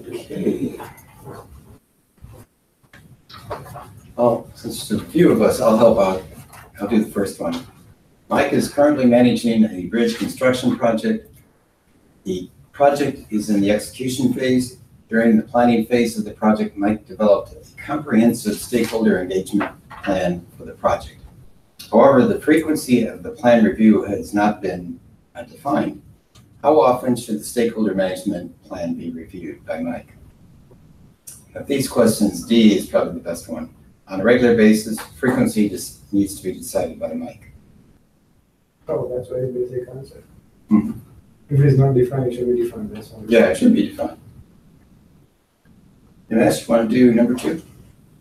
Okay. Oh, since there's a few of us, I'll help out. I'll do the first one. Mike is currently managing a bridge construction project. The project is in the execution phase. During the planning phase of the project, Mike developed a comprehensive stakeholder engagement plan for the project. However, the frequency of the plan review has not been defined. How often should the stakeholder management plan be reviewed by Mike? Of these questions, D is probably the best one. On a regular basis, frequency just needs to be decided by Mike. Oh, that's a very basic answer. Mm-hmm. If it is not defined, it should be defined. That's all. Yeah, it should be defined. Dinesh, you want to do number 2?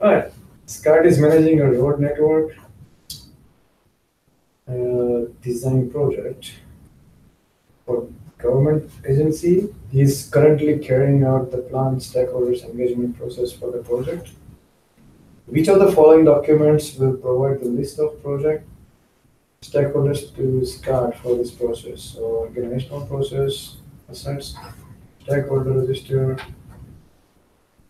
All right. Scott is managing a road network design project for government agency. He is currently carrying out the planned stakeholders engagement process for the project. Which of the following documents will provide the list of project stakeholders to Scott for this process? So organizational process, assets, stakeholder register,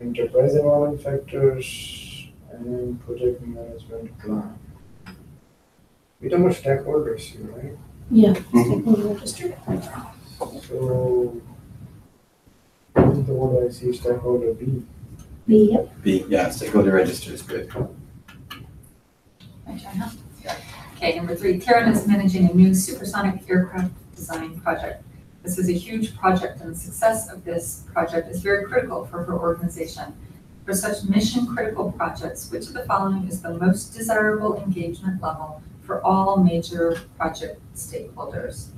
enterprise environment factors, and project management plan. We talk about stakeholders here, right? Yeah, stakeholder register. So what is the word I see? Stakeholder B. B, yep. B, yeah, stakeholder register is good. My turn, huh? Okay, number 3, Karen is managing a new supersonic aircraft design project. This is a huge project, and the success of this project is very critical for her organization. For such mission-critical projects, which of the following is the most desirable engagement level for all major project stakeholders?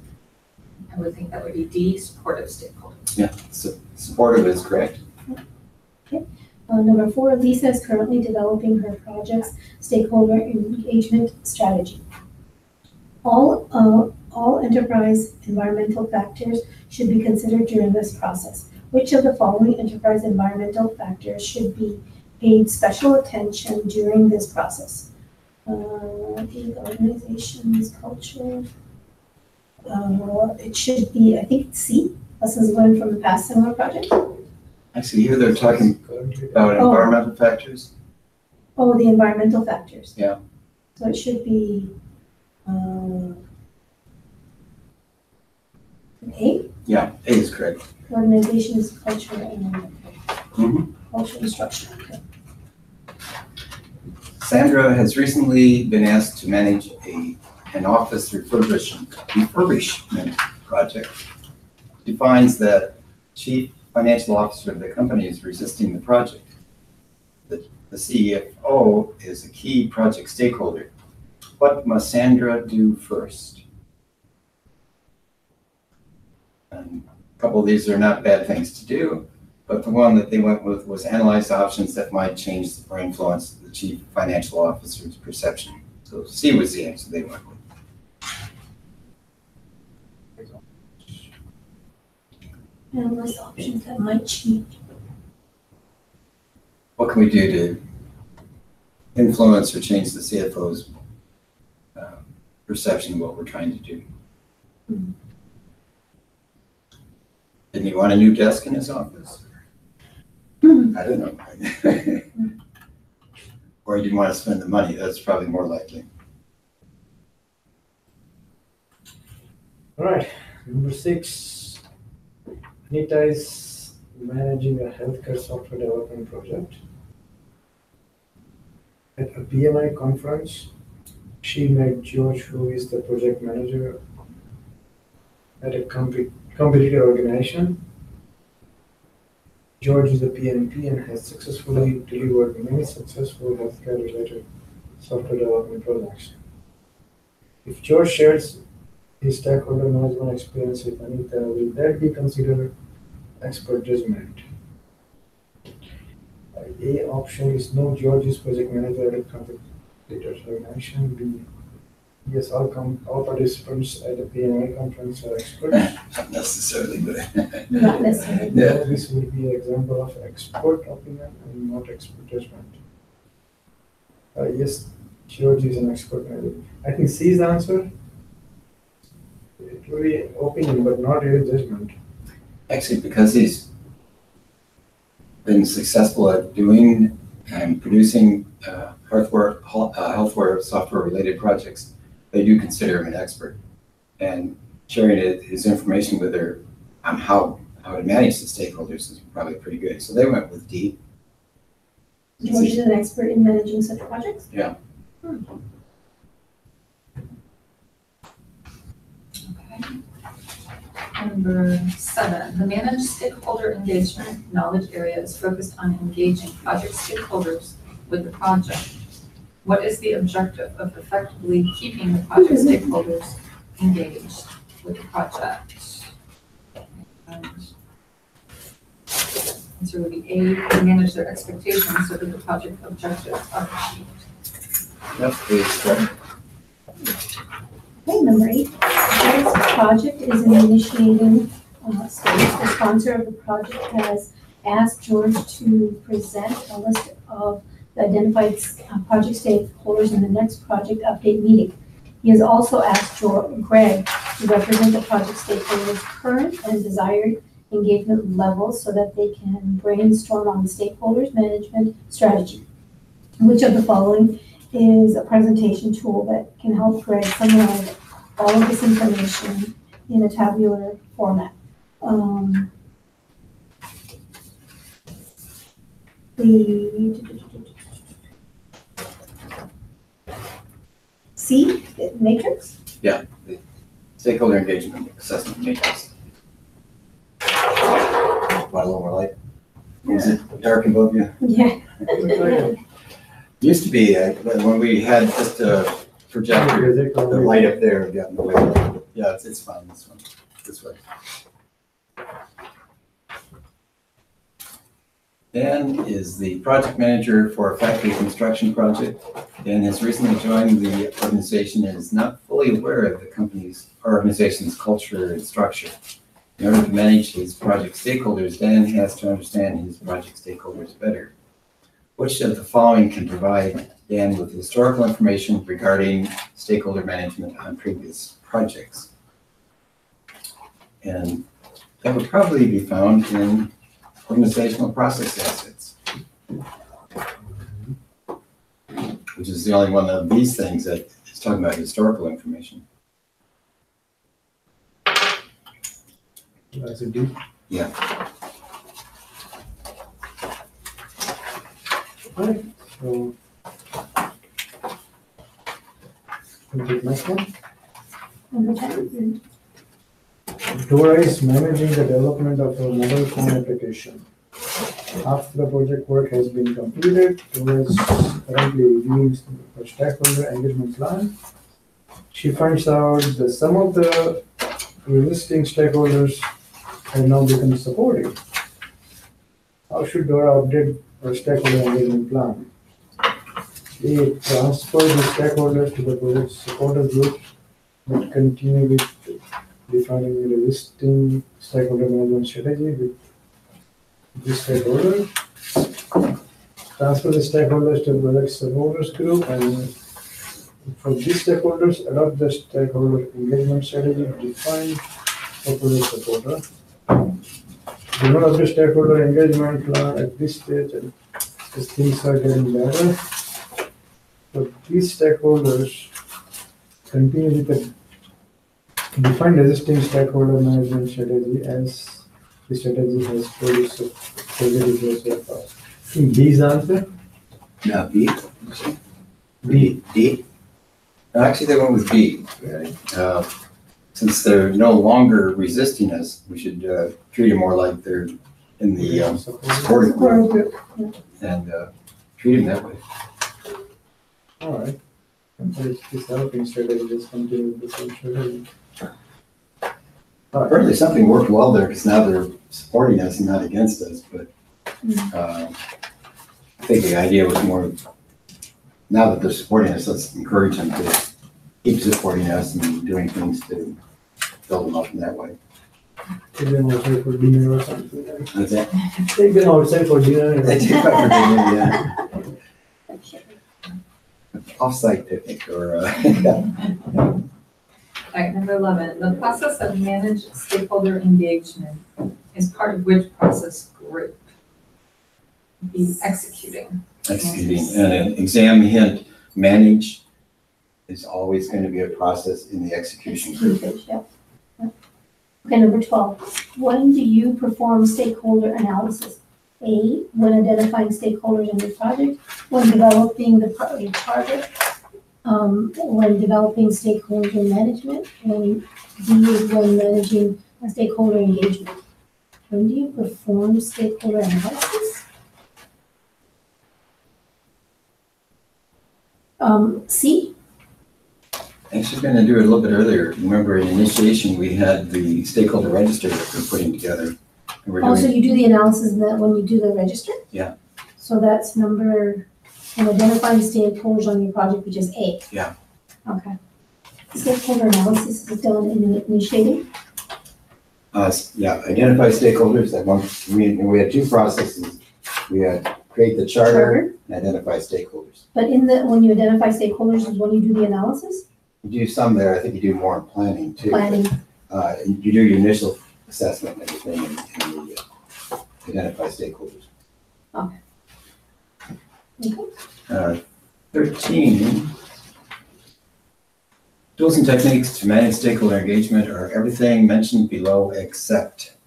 I would think that would be D, supportive stakeholders. Yeah, so supportive is correct. Okay. Number 4, Lisa is currently developing her project's stakeholder engagement strategy. All enterprise environmental factors should be considered during this process. Which of the following enterprise environmental factors should be paid special attention during this process? I think organization's culture. It should be, I think, C, lessons learned from the past similar project. Actually, here they're talking about environmental factors. Oh, the environmental factors. Yeah. So it should be A? Yeah, A is correct. Organization's culture and culture and structure. Okay. Sandra has recently been asked to manage an office refurbishment project. She finds that chief financial officer of the company is resisting the project. The CFO is a key project stakeholder. What must Sandra do first? And a couple of these are not bad things to do, but the one that they went with was analyze options that might change or influence the chief financial officer's perception. So C was the answer they went with. Analyze options that might change. What can we do to influence or change the CFO's perception of what we're trying to do? Mm-hmm. Didn't he want a new desk in his office? I don't know. Or he didn't want to spend the money. That's probably more likely. All right, number 6. Anita is managing a healthcare software development project. At a PMI conference, she met George, who is the project manager at a competitor organization. George is a PMP and has successfully delivered many successful healthcare-related software development projects. If George shares his stakeholder management experience with Anita, will that be considered expert judgment? A option is no, George is project manager at a competitor's organization. B, yes, all participants at the PMI conference are experts. Not necessarily, but Not necessarily. yeah. This would be an example of expert opinion and not expert judgment. Yes, George is an expert manager. I think C is the answer. It will be opinion, but not really judgment. Actually, because he's been successful at doing and producing healthware software related projects, they do consider him an expert. And sharing his information with her on how to manage the stakeholders is probably pretty good. So they went with D. George is an expert in managing such projects? Yeah. Okay. Number 7, the managed stakeholder engagement knowledge area is focused on engaging project stakeholders with the project. What is the objective of effectively keeping the project stakeholders engaged with the project? And answer would be A, to manage their expectations so that the project objectives are achieved. Yep, please. Okay, number 8, this project is in the initiating stage. The sponsor of the project has asked George to present a list of the identified project stakeholders in the next project update meeting. He has also asked Greg to represent the project stakeholders' current and desired engagement levels so that they can brainstorm on the stakeholders management strategy. Which of the following is a presentation tool that can help Greg summarize all of this information in a tabular format? C, matrix? Yeah, the stakeholder engagement assessment matrix. Want a little more light? Is it dark above you? Yeah. Used to be, when we had just a projector, the light up there got in the way. Yeah, it's fine, this one, this way. Dan is the project manager for a factory construction project. Dan has recently joined the organization and is not fully aware of the organization's culture and structure. In order to manage his project stakeholders, Dan has to understand his project stakeholders better. Which of the following can provide Dan with historical information regarding stakeholder management on previous projects? And that would probably be found in organizational process assets, which is the only one of these things that is talking about historical information. That's a D. Yeah. Alright, so complete next one. Number 10. Dora is managing the development of a mobile phone application. After the project work has been completed, Dora is currently reviewing her stakeholder engagement plan. She finds out that some of the existing stakeholders have now become supportive. How should Dora update her stakeholder engagement plan? A, transfer the stakeholders to the project supporter group, but continue with defining the existing stakeholder management strategy with this stakeholder. Transfer the stakeholders to the project supporters group, and for these stakeholders, adopt the stakeholder engagement strategy defined for project supporter. Do not update stakeholder engagement plan at this stage as things are getting better. So these stakeholders continue with the defined existing stakeholder management strategy as the strategy has produced positive results so far. In B's answer? No, B. D. D. No, actually, they went with B. Since they're no longer resisting us, we should treat them more like they're in the supportive group and treat them that way. All right. This developing strategy just continue with the same strategy. Apparently something worked well there because now they're supporting us and not against us, but I think the idea was more, now that they're supporting us, let's encourage them to keep supporting us and doing things to build them up in that way. Take them outside for dinner or something. What's that? Take them outside for dinner. They take that for dinner, yeah. Off-site picnic or, All right, number 11, the process of managed stakeholder engagement is part of which process group? be executing. Executing, and an exam hint, manage is always going to be a process in the execution group. Execution, yep. Yep. Okay, number 12, when do you perform stakeholder analysis? A, when identifying stakeholders in your project, when developing the project, when developing stakeholder management, when D is when managing a stakeholder engagement. When do you perform stakeholder analysis? C. Actually, going to do it a little bit earlier. Remember, in initiation, we had the stakeholder register that we're putting together. And we're So doing, you do the analysis when you do the register? Yeah. So that's when identifying stakeholders on your project, which is A. Yeah. Okay. Stakeholder analysis is done in initiating? yeah, identify stakeholders. We had two processes. We had create the charter and identify stakeholders. But when you identify stakeholders is when you do the analysis? You do some there. I think you do more in planning too. Planning. You do your initial assessment and everything and you identify stakeholders. Okay. Okay. 13, tools and techniques to manage stakeholder engagement are everything mentioned below except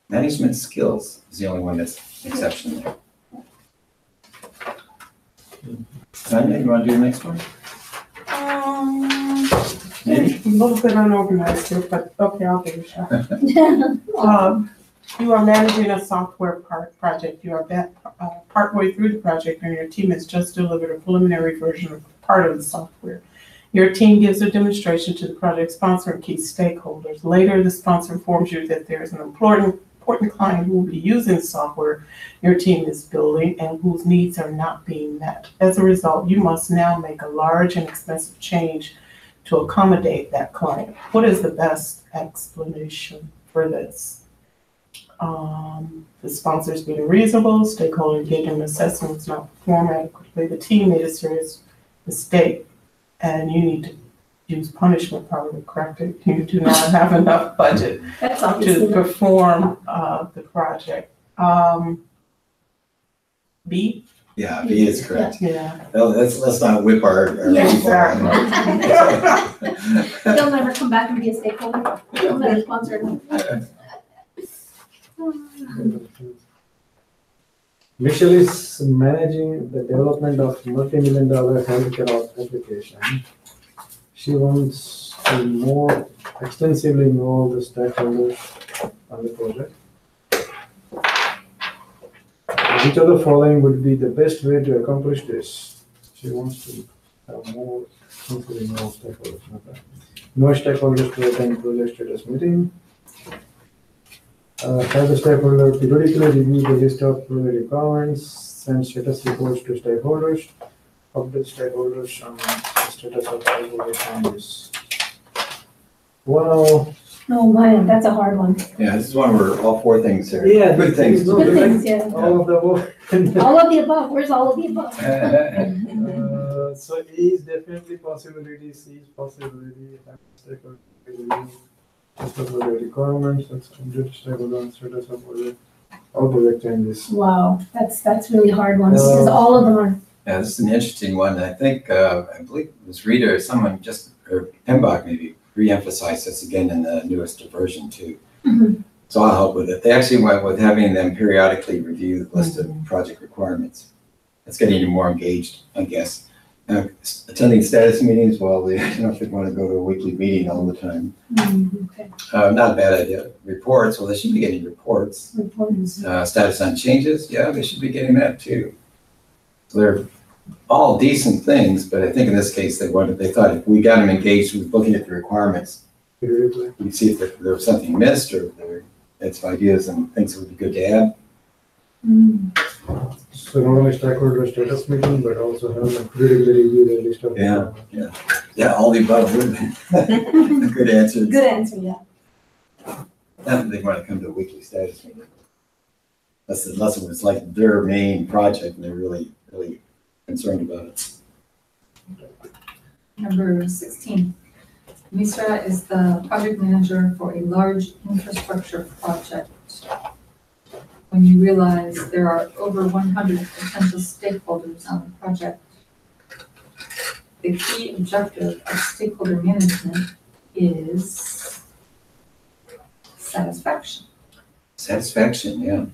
management skills is the only one that's an exception there. Tanya, you want to do the next one? Maybe? A little bit unorganized here, but okay, I'll give it a shot. You are managing a software project. You are partway through the project and your team has just delivered a preliminary version of part of the software. Your team gives a demonstration to the project sponsor and key stakeholders. Later, the sponsor informs you that there is an important client who will be using the software your team is building and whose needs are not being met. As a result, you must now make a large and expensive change to accommodate that client. What is the best explanation for this? The sponsor is being reasonable, stakeholder engagement assessment was not performed adequately, the team made a serious mistake, and you need to use punishment, probably correct it. You do not have enough budget to perform the project. B? Yeah, B is correct. Yeah. Well, let's not whip our Yeah. people. They'll never come back and be a stakeholder. They'll never sponsor them. Michelle is managing the development of multi-million-dollar healthcare application. She wants to more extensively involve the stakeholders on the project. Which of the following would be the best way to accomplish this? She wants to have more extensively involved stakeholders. No stakeholders to attend project status meeting. Have the stakeholder periodically review the list of project requirements, send status reports to stakeholders, update stakeholders on the status of all changes. Wow. Oh man, that's a hard one. Yeah, this is one where all four things are Yeah, good things. no, Good things, yeah. All of the above. All of the above, where's all of the above? So A is definitely possibility, C is possibility, stakeholder review, stakeholder requirements, extended stakeholder status of all project changes. Wow, that's really hard ones, because all of them are. Yeah, this is an interesting one. I think, I believe it was Rita or someone or Pembach maybe re-emphasized this again in the newest version too. Mhm. So I'll help with it. They actually went with having them periodically review the list of project requirements. That's getting you more engaged, I guess. Attending status meetings, well, I don't know if they want to go to a weekly meeting all the time. Okay. Not a bad idea. Reports, well, they should be getting reports. Reports. Status on changes, yeah, they should be getting that too. So they're all decent things, but I think in this case, they thought if we got them engaged with looking at the requirements, Periodically. we'd see if there was something missed or if there had some ideas and things that would be good to add. So not only stakeholder status meeting, but also have them periodically review the list of. Yeah. Yeah, all the above would be good answers. Good answer, yeah. Not that they want to come to a weekly status meeting. Unless it was like their main project and they're really, really concerned about it. Number 16. Misra is the project manager for a large infrastructure project. when you realize there are over 100 potential stakeholders on the project. The key objective of stakeholder management is satisfaction. Satisfaction, yeah.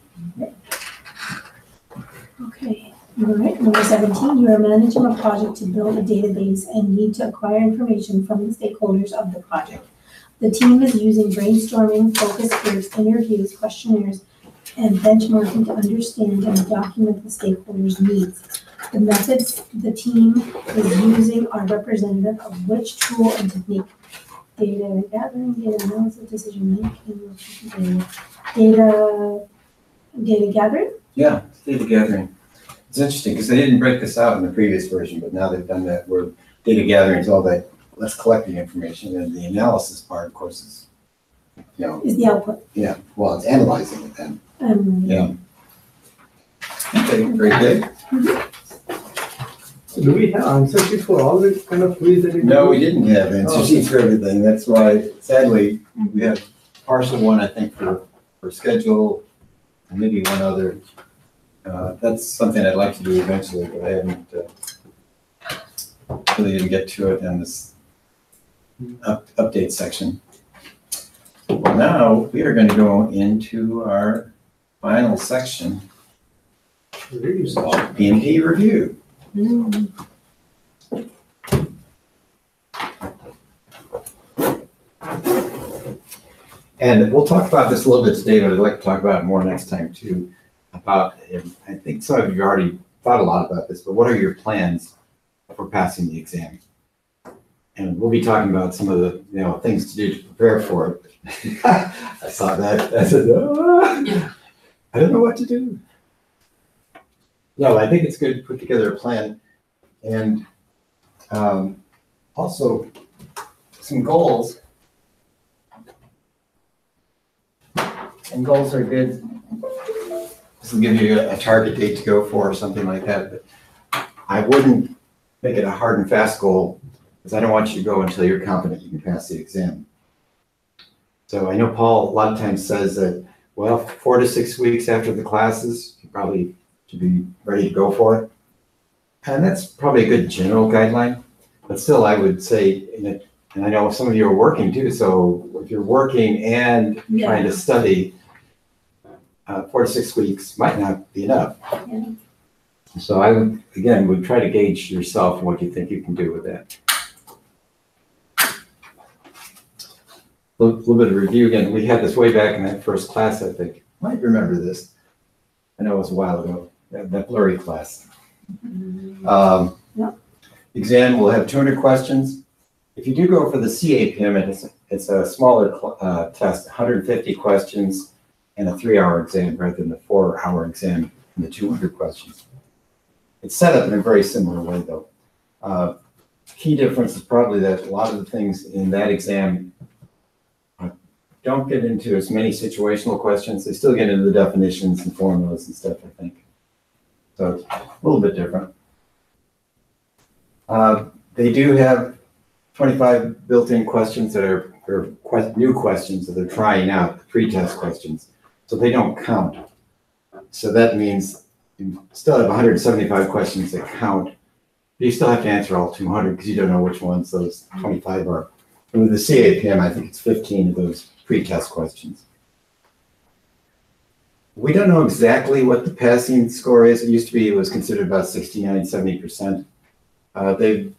Okay, all right, number 17, you are managing a project to build a database and need to acquire information from the stakeholders of the project. The team is using brainstorming, focus groups, interviews, questionnaires, and benchmarking to understand and document the stakeholders' needs. The methods the team is using are representative of which tool and technique. Data gathering, data analysis, decision making, data gathering? Yeah, data gathering. It's interesting because they didn't break this out in the previous version, but now they've done that where data gathering is all that, let's collect the information, and the analysis part, of course, is, you know, Is the output. yeah, well, it's analyzing it then. Yeah. Okay, very good. So do we have answer sheets for all the kind of quiz that we do? No, we didn't have answer Oh. sheets for everything. That's why, sadly, we have partial one, I think, for schedule, and maybe one other. That's something I'd like to do eventually, but I haven't, really didn't get to it in this update section. Well, now we are going to go into our final section, Review session. PMP review. And we'll talk about this a little bit today, but I'd like to talk about it more next time too. About, I think some of you already thought a lot about this, but what are your plans for passing the exam? And we'll be talking about some of the, you know, things to do to prepare for it. I saw that. I said, I don't know what to do. No, I think it's good to put together a plan and also some goals. And goals are good. This will give you a target date to go for or something like that. But I wouldn't make it a hard and fast goal because I don't want you to go until you're confident you can pass the exam. So I know Paul a lot of times says that, well, 4 to 6 weeks after the classes, you probably should be ready to go for it. And that's probably a good general guideline. But still, I would say, and I know some of you are working too, so if you're working and trying to study, 4 to 6 weeks might not be enough. Yeah. So I would, again, would try to gauge yourself and what you think you can do with that. A little bit of review again. We had this way back in that first class, I think. You might remember this. I know it was a while ago, that blurry class. Exam will have 200 questions. If you do go for the CAPM, it's a smaller test, 150 questions and a 3-hour exam rather than the 4-hour exam and the 200 questions. It's set up in a very similar way though. Key difference is probably that a lot of the things in that exam don't get into as many situational questions. They still get into the definitions and formulas and stuff, I think. So it's a little bit different. They do have 25 built-in questions that are new questions that they're trying out, the pre-test questions. So they don't count. So that means you still have 175 questions that count. But you still have to answer all 200 because you don't know which ones those 25 are. And with the CAPM, I think it's 15 of those pre-test questions. We don't know exactly what the passing score is. It used to be, it was considered about 69, 70%. They've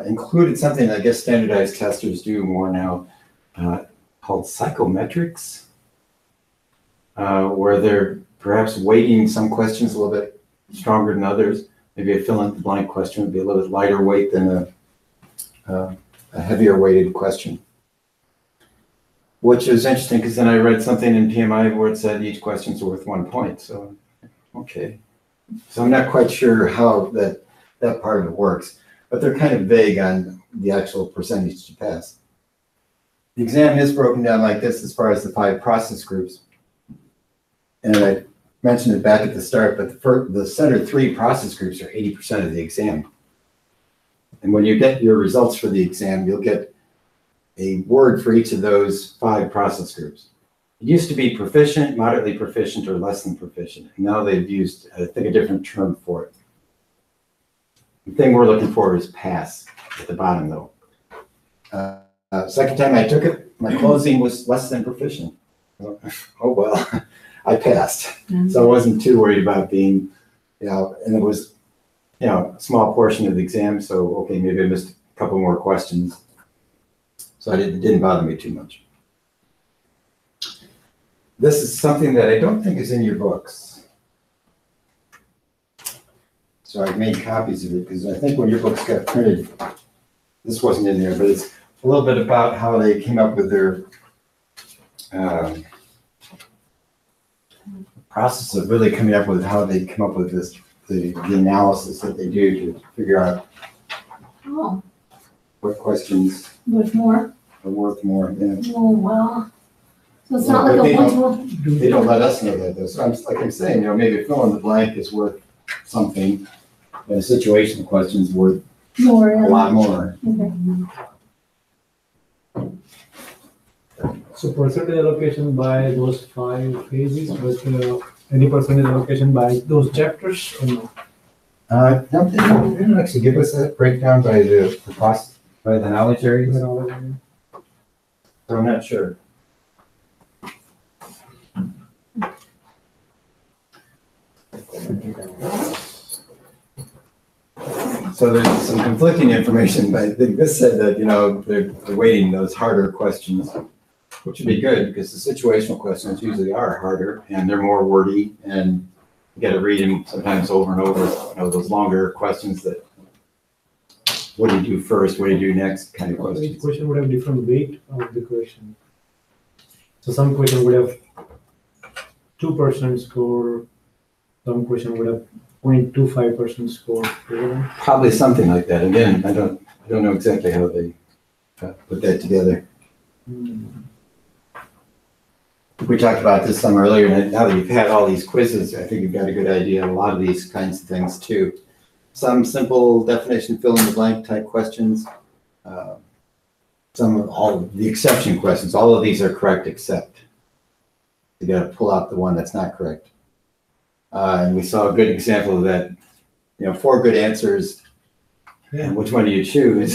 included something I guess standardized testers do more now called psychometrics, where they're perhaps weighting some questions a little bit stronger than others. Maybe a fill-in-the-blank question would be a little bit lighter weight than a heavier weighted question. Which is interesting because then I read something in PMI where it said each question's worth 1 point. So, okay. So I'm not quite sure how that part of it works, but they're kind of vague on the actual percentage to pass. The exam is broken down like this as far as the 5 process groups. And I mentioned it back at the start, but the center 3 process groups are 80% of the exam. And when you get your results for the exam, you'll get a word for each of those 5 process groups. It used to be proficient, moderately proficient, or less than proficient. And now they've used, I think, a different term for it. The thing we're looking for is pass at the bottom, though. Second time I took it, my closing was less than proficient. Oh, well, I passed. So I wasn't too worried about being, and it was, a small portion of the exam. So, okay, maybe I missed a couple more questions. So it didn't bother me too much. This is something that I don't think is in your books. So I've made copies of it because I think when your books got printed, this wasn't in there, but it's a little bit about how they came up with their process of really coming up with how they come up with this, the analysis that they do to figure out what questions With more? are worth more. Yeah. Oh, wow. So it's Well, not like but a one-to-one? They don't let us know that though. So I'm saying, maybe fill in the blank is worth something, and a situational question is worth More. a lot more. Okay. So percentage allocation by those 5 phases, but any percentage allocation by those chapters or no? No, they don't actually give us that breakdown by the cost, by the knowledge areas, so I'm not sure. So there's some conflicting information, but I think this said that, they're weighting those harder questions, which would be good because the situational questions usually are harder and they're more wordy and you got to read them sometimes over and over, those longer questions that, what do you do first, what do you do next kind of Each questions. question would have different weight of the question. So some question would have 2% score, some question would have 0.25% score. Probably something like that. Again, I don't know exactly how they put that together. We talked about this some earlier, and now that you've had all these quizzes, I think you've got a good idea of a lot of these kinds of things too. Some simple definition fill in the blank type questions. All the exception questions, all of these are correct except you got to pull out the one that's not correct. And we saw a good example of that, 4 good answers, and which one do you choose?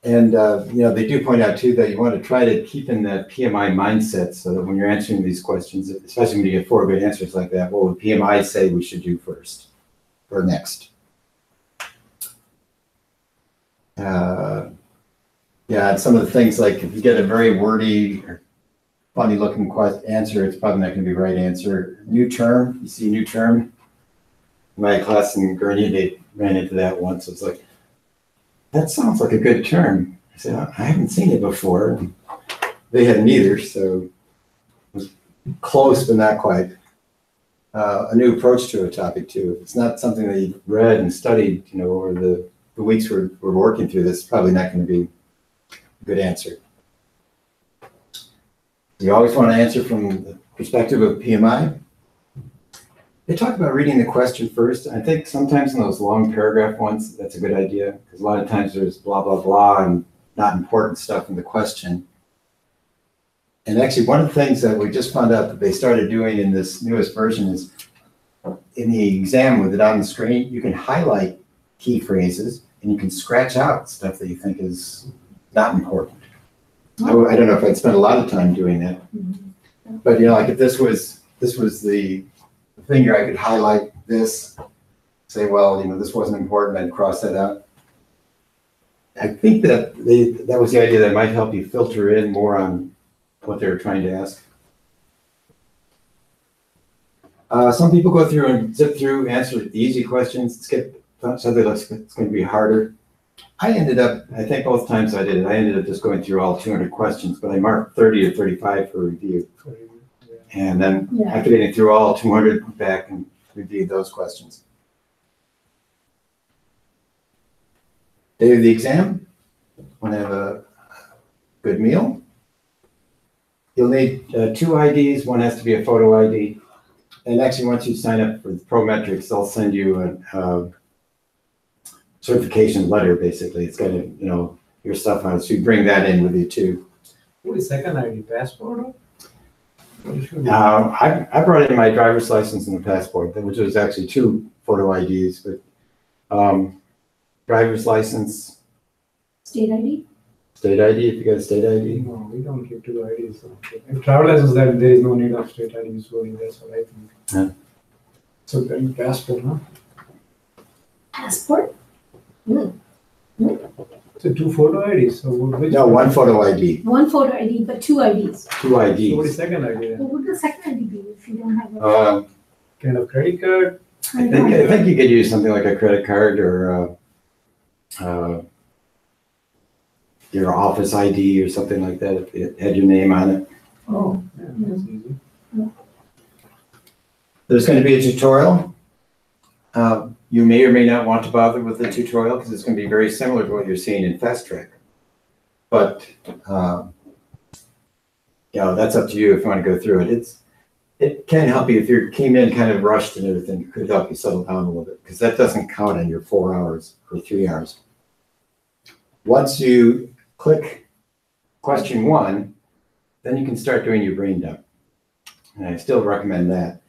They do point out too that you want to try to keep in that PMI mindset so that when you're answering these questions, especially when you get 4 good answers like that, what would PMI say we should do first or next? Some of the things like if you get a very wordy or funny looking answer, it's probably not going to be the right answer. New term, you see new term. In my class in Gurney, they ran into that once. It's like, that sounds like a good term. I said, I haven't seen it before. They hadn't either, so it was close, but not quite. A new approach to a topic too. If it's not something that you've read and studied, over the weeks we're working through this, it's probably not going to be a good answer. You always want to answer from the perspective of PMI. They talk about reading the question first. I think sometimes in those long paragraph ones, that's a good idea because a lot of times there's blah, blah, blah and not important stuff in the question. And actually one of the things that we just found out that they started doing in this newest version is in the exam with it on the screen, you can highlight key phrases and you can scratch out stuff that you think is not important. I don't know if I'd spend a lot of time doing that, but like if this was the finger, I could highlight this, say, well, this wasn't important, I'd cross that out. I think that that was the idea that might help you filter in more on what they were trying to ask. Some people go through and zip through, answer the easy questions, skip something that's going to be harder. I ended up, I think both times I did it, I ended up just going through all 200 questions, but I marked 30 or 35 for review. And then after getting through all 200, back and reviewed those questions. Day of the exam, want to have a good meal. You'll need 2 IDs, one has to be a photo ID. And actually, once you sign up for the Prometrics, they'll send you a certification letter, basically. It's got your stuff on it, so you bring that in with you too. What is second ID, passport? Or what it should be? I brought in my driver's license and the passport, which was actually 2 photo IDs, but driver's license, State ID? state ID, if you got a state ID. No, we don't give 2 IDs. If travel license, then there is no need of state ID usually, that's what I think. Yeah. So then passport, huh? Passport? So 2 photo IDs, so which? No, 1 photo ID, 1 photo ID, but 2 IDs. 2 So what is IDs. second ID then? Well, what would the second ID be if you don't have a? Kind of credit card? I think you could use something like a credit card or your office ID or something like that, if it had your name on it. Oh, yeah, that's easy. There's going to be a tutorial. You may or may not want to bother with the tutorial because it's going to be very similar to what you're seeing in Fast Track. But, that's up to you if you want to go through it. It can help you if you came in kind of rushed and everything. It could help you settle down a little bit because that doesn't count on your 4 hours or 3 hours. Once you click question 1, then you can start doing your brain dump. And I still recommend that.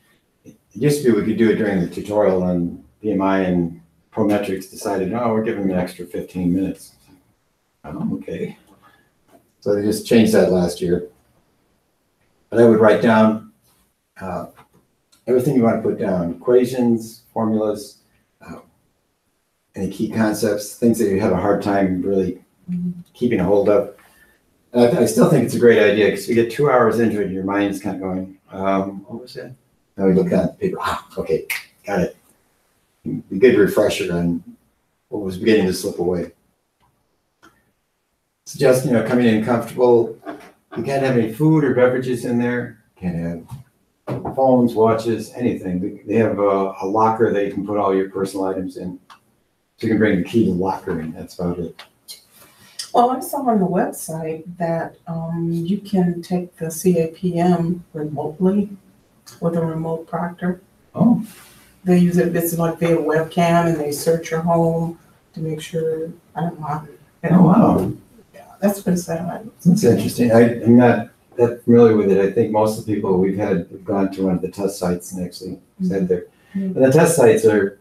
It used to be we could do it during the tutorial, and PMI and Prometrics decided, oh, we're giving them an extra 15 minutes. Oh, okay. So they just changed that last year. But I would write down everything you want to put down, equations, formulas, any key concepts, things that you have a hard time really keeping a hold of. I still think it's a great idea because you get 2 hours into it and your mind's kind of going, what was that? Now we look at the paper, okay, got it. A good refresher on what was beginning to slip away. Suggest, coming in comfortable. You can't have any food or beverages in there. Can't have phones, watches, anything. They have a locker that you can put all your personal items in. So you can bring the key to the locker and that's about it. Well, I saw on the website that you can take the CAPM remotely with a remote proctor. Oh. They use it, it's like via webcam, and they search your home to make sure, I don't know. Oh, wow. Yeah, that's what it said on it. That's interesting. I'm not that familiar with it. I think most of the people we've had have gone to one of the test sites and actually said there. And the test sites are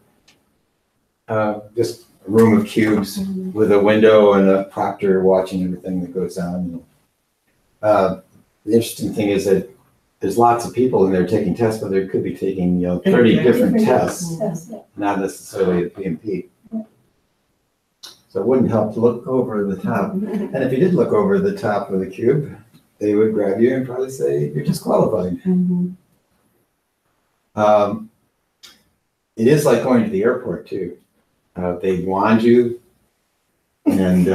just a room of cubes with a window and a proctor watching everything that goes on. The interesting thing is that there's lots of people in there taking tests, but they could be taking 30 different tests, not necessarily the PMP. So it wouldn't help to look over the top. And if you did look over the top of the cube, they would grab you and probably say, you're disqualified. It is like going to the airport too. They wand you, and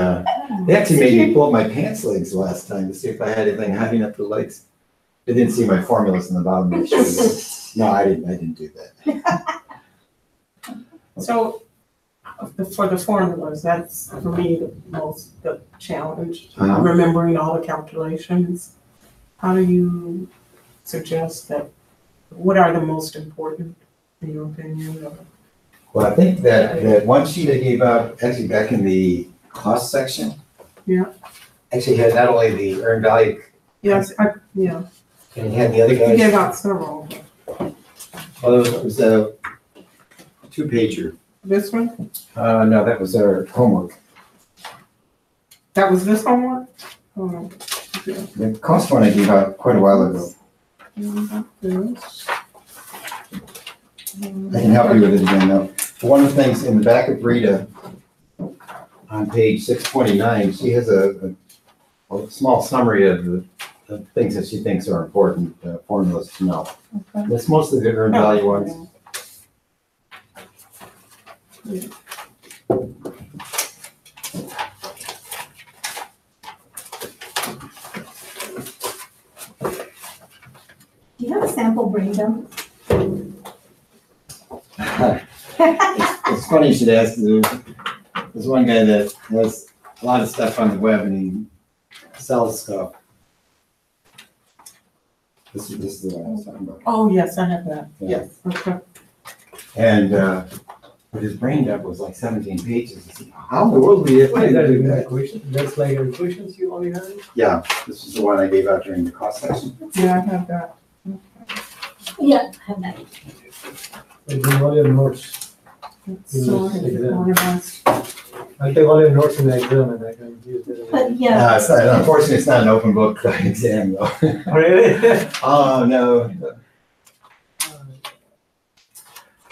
they actually made me pull up my pants legs last time to see if I had anything hiding up the legs. They didn't see my formulas in the bottom of the shoes. No, I didn't do that. So for the formulas, that's for me the challenge, remembering all the calculations. How do you suggest that, what are the most important in your opinion? Well, I think that one sheet I gave out, actually back in the cost section. Yeah. Actually had not only the earned value. Yes, yeah. And it had the other guys. You gave out several. Well, it was a 2-pager. This one? No, that was our homework. That was this homework? Oh, yeah. The cost one I gave out quite a while ago. This. I can help you with it again now. One of the things in the back of Rita, on page 629, she has a small summary of the things that she thinks are important formulas to know. Okay. That's mostly the earned value ones. Yeah. Do you have a sample brain dump? It's funny you should ask. There's one guy that has a lot of stuff on the web and he sells stuff. This is the one I was talking about. Oh, yes, I have that. Yeah. Okay. And But his brain dump was like 17 pages. I said, how in the world do you Why is that do even a that? question? That's like a questions you only have? Yeah, this is the one I gave out during the cost section. Yeah, I have that. Yeah, I have that. I bring all your notes. So, exam. organized. I'll take all your notes in the exam and I can use them. But yeah, Unfortunately, it's not an open book exam though. Really? Oh, no.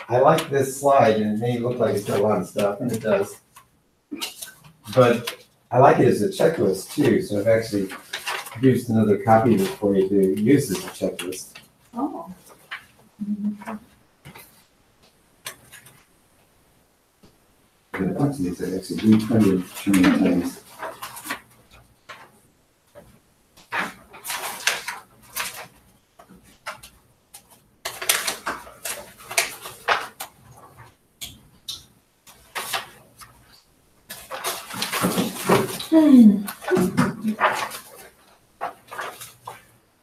I like this slide and it may look like it's got a lot of stuff, and it does. But I like it as a checklist too, so I've actually produced another copy of it for you to use as a checklist. oh. And a bunch of these I actually reprinted too many times.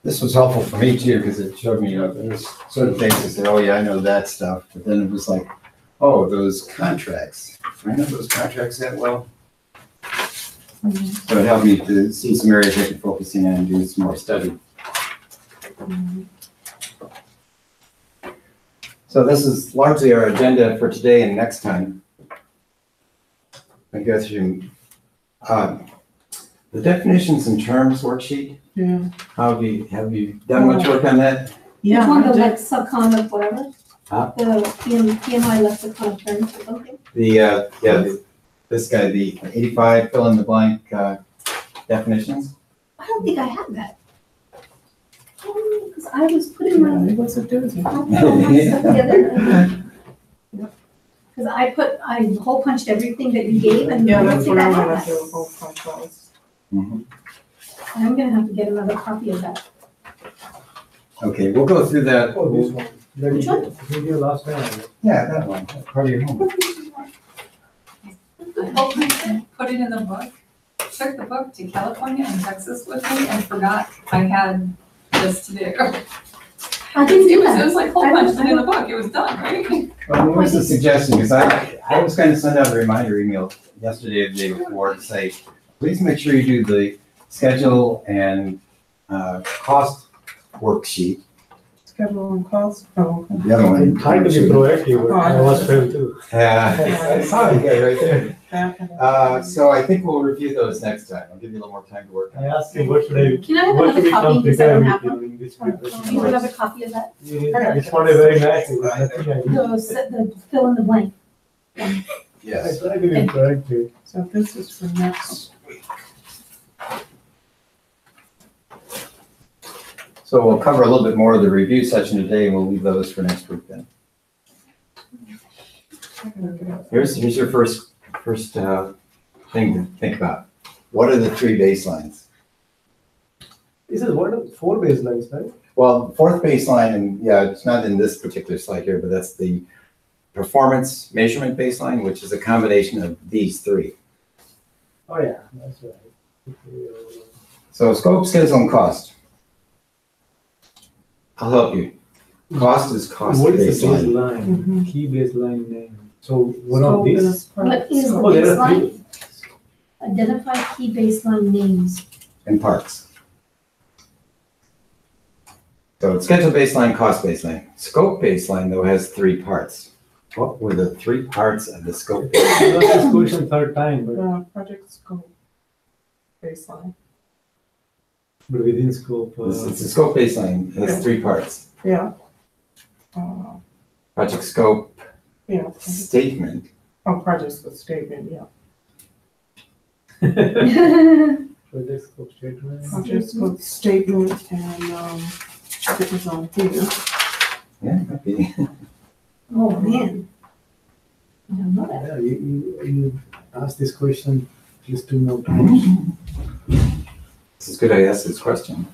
This was helpful for me too, because it showed me, there's certain things that said, oh yeah, I know that stuff, but then it was like, oh, those contracts. I know those contracts that well. So it helped me to see some areas I could focus in on and do some more study. So this is largely our agenda for today and next time. I go through the definitions and terms worksheet. Yeah. Have you done much work on that? Yeah. Which one, I the did. lexicon of whatever? Huh? The PMI lexicon of terms or something? This guy, the 85 fill in the blank definitions. I don't think I had that. Because I was putting Yeah, my, it was a doozy. I put all my stuff together. Because I hole punched everything that you gave and I Yeah, don't that's think what I I'm had gonna that. do, whole controls. Mhm. I'm gonna have to get another copy of that. Okay, we'll go through that. Oh, this one. That Which one? video last time. Yeah, that one, that's part of your homework. I hope I put it in the book, took the book to California and Texas with me and forgot I had this to do. I didn't do It that. was like whole punched it in the book, it was done, right? Well, here's a suggestion, because I was going to send out a reminder email yesterday or the day before to say, please make sure you do the schedule and cost worksheet. Schedule and cost, oh, okay. The other I one. tried to be proactive, but I was failed too. I saw it yeah, right there. Yeah. So I think we'll review those next time. I'll give you a little more time to work on I it. asked him, what should I, Can I have what should another we copy come because I prepare don't with have you one? in this Do you preparation? have another copy of that? Yeah, it's not a very nice, it was nothing I did. The fill in the blank. I Yes. tried to be proactive. So this is for next week. So we'll cover a little bit more of the review section today, and we'll leave those for next week then. Here's your first thing to think about. What are the three baselines? This is what, 4 baselines, right? Well, fourth baseline, and yeah, it's not in this particular slide here, but that's the performance measurement baseline, which is a combination of these three. Oh, yeah, that's right. So scope, schedule, and cost. I'll help you. Cost is cost What is the baseline. baseline, key baseline name? So one of Scope these, is part- What is the Oh, there are baseline? Identify key baseline names. And parts. So it's schedule baseline, cost baseline. Scope baseline, though, has 3 parts. What were the 3 parts of the scope I baseline? got this question third time, project scope baseline. but within scope. It's a scope baseline, it has 3 parts. Yeah. Project scope Yeah. statement. Oh, project scope statement, yeah. Project scope statement. Project scope statement and, it was on here. Yeah, it might be. Oh, man. I don't know that. Yeah, you asked this question just 2 more times. This is good I asked this question.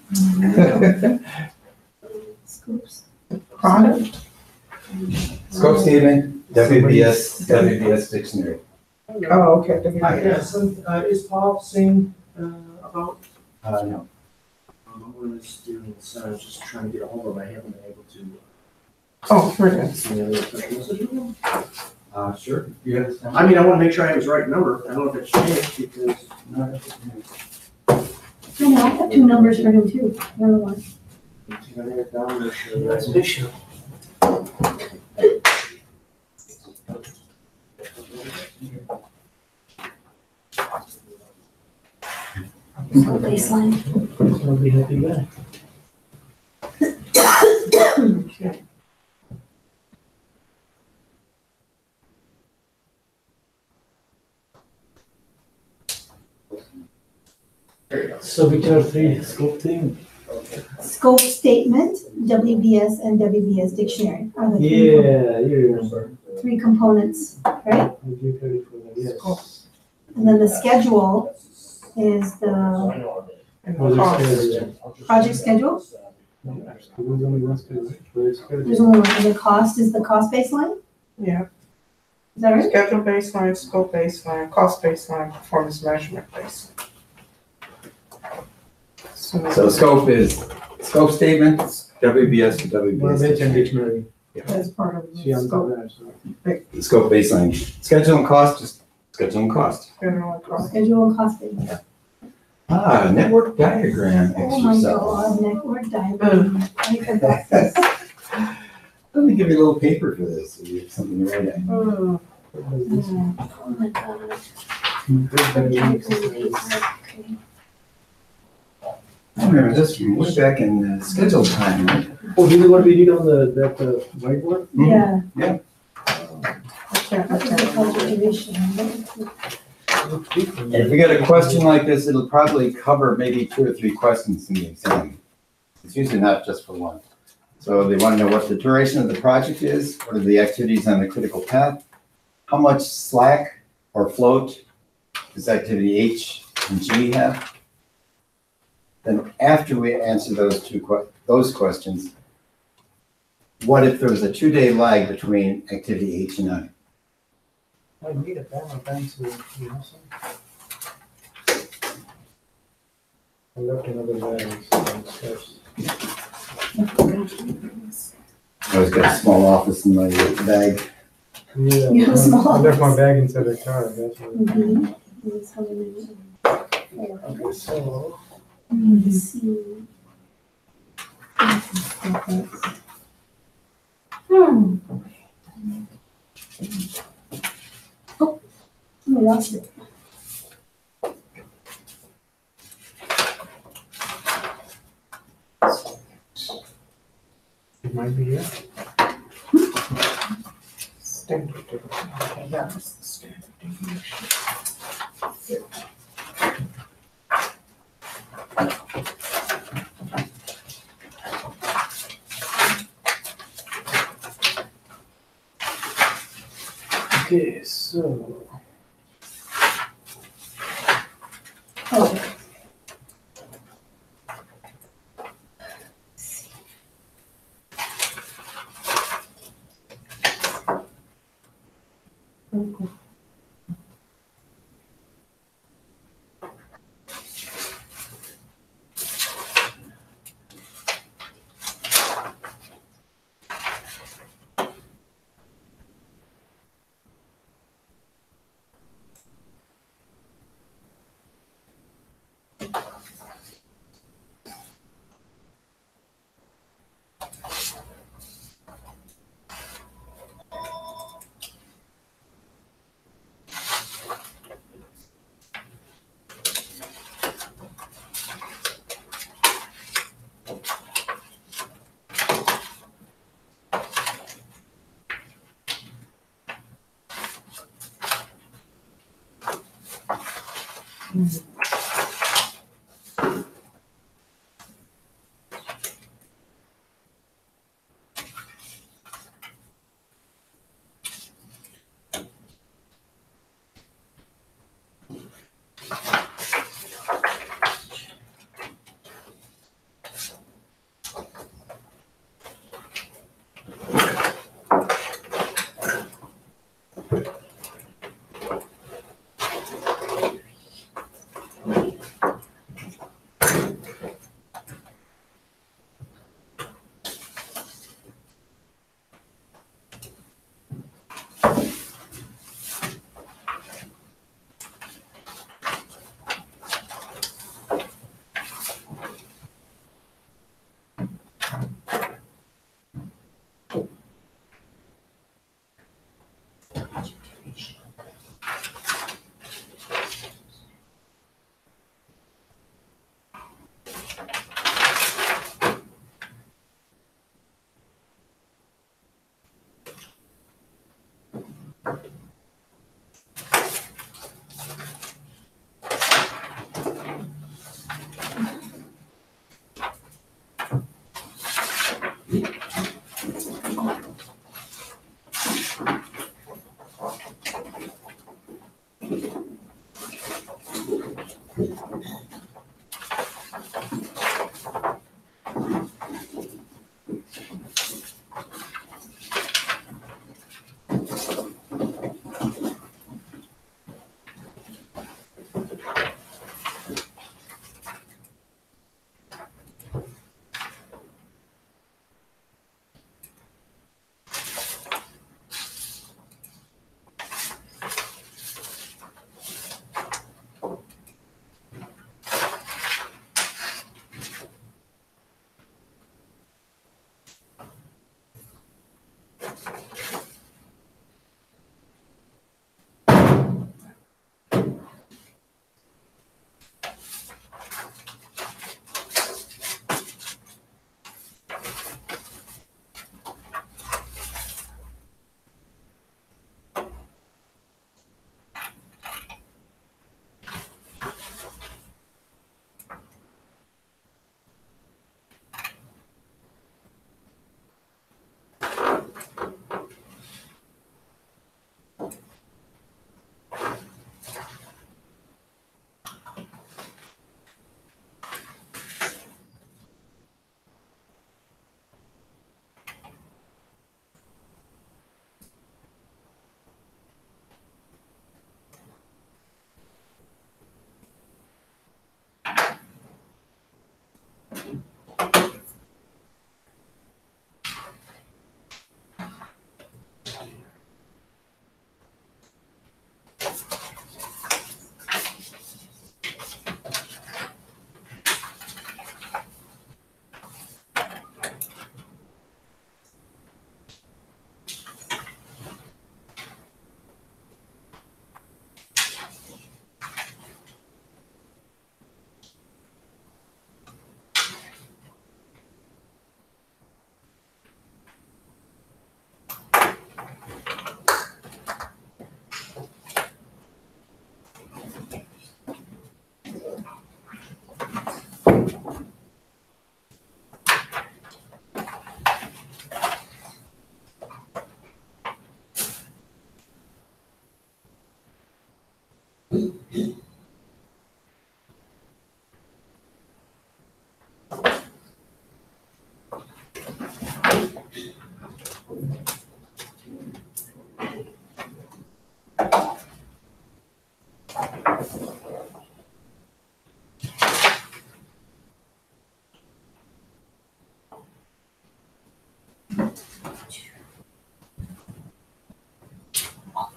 Scoops. Product, Scope statement, WBS dictionary. oh, okay. Yes, is Paul saying about No. one of the students, just trying to get a hold of him, I haven't been able to Oh, here it is. send any text message with him. Sure. Yes. I mean, I want to make sure I have his right number. I don't know if it's changed because. I know, I have two numbers for him too, another one. That's Bishop. So baseline. I'll be happy guy. So which are three scope thing? Scope statement, WBS and WBS dictionary are the Yeah, you remember. three components, right? I give credit for that, yes. And then the schedule is the And Oh, the there's cost. schedule. project schedule. There's only one schedule, but it's schedule. There's only one, and the cost is the cost baseline, Yeah, is that right? schedule baseline, scope baseline, cost baseline, performance measurement baseline. So scope is, scope statements, WBS to One bench and WBS. dictionary. That's part of She the on top scope. of that, so. The scope baseline, schedule and cost, just schedule and cost. Schedule and cost. Schedule and cost baseline. Ah, network diagram Oh my exercise. God, network diagram. I forgot this. Let me give you a little paper for this, so you have something to write on. Oh, Oh my God. I remember this from way back in schedule time, right? Oh, this is what we did on that whiteboard? Yeah. I can't, I That's the can't. conservation. And if we get a question like this, it'll probably cover maybe 2 or 3 questions in the exam. It's usually not just for one. So they want to know what the duration of the project is, what are the activities on the critical path, how much slack or float does activity H and G have? Then after we answer those questions, what if there was a 2-day lag between activity H and I? I need a pen or pencil, you have some? I left another bag downstairs. I always got a small office in my bag. Yeah. You have a small I left my office. bag inside the car, that's why. Mhm. It's how many? Four. Okay, so. Let's see. Oh, I lost it. It might be here. Standard deviation. Okay, that was the standard deviation. Okay, so. Oh.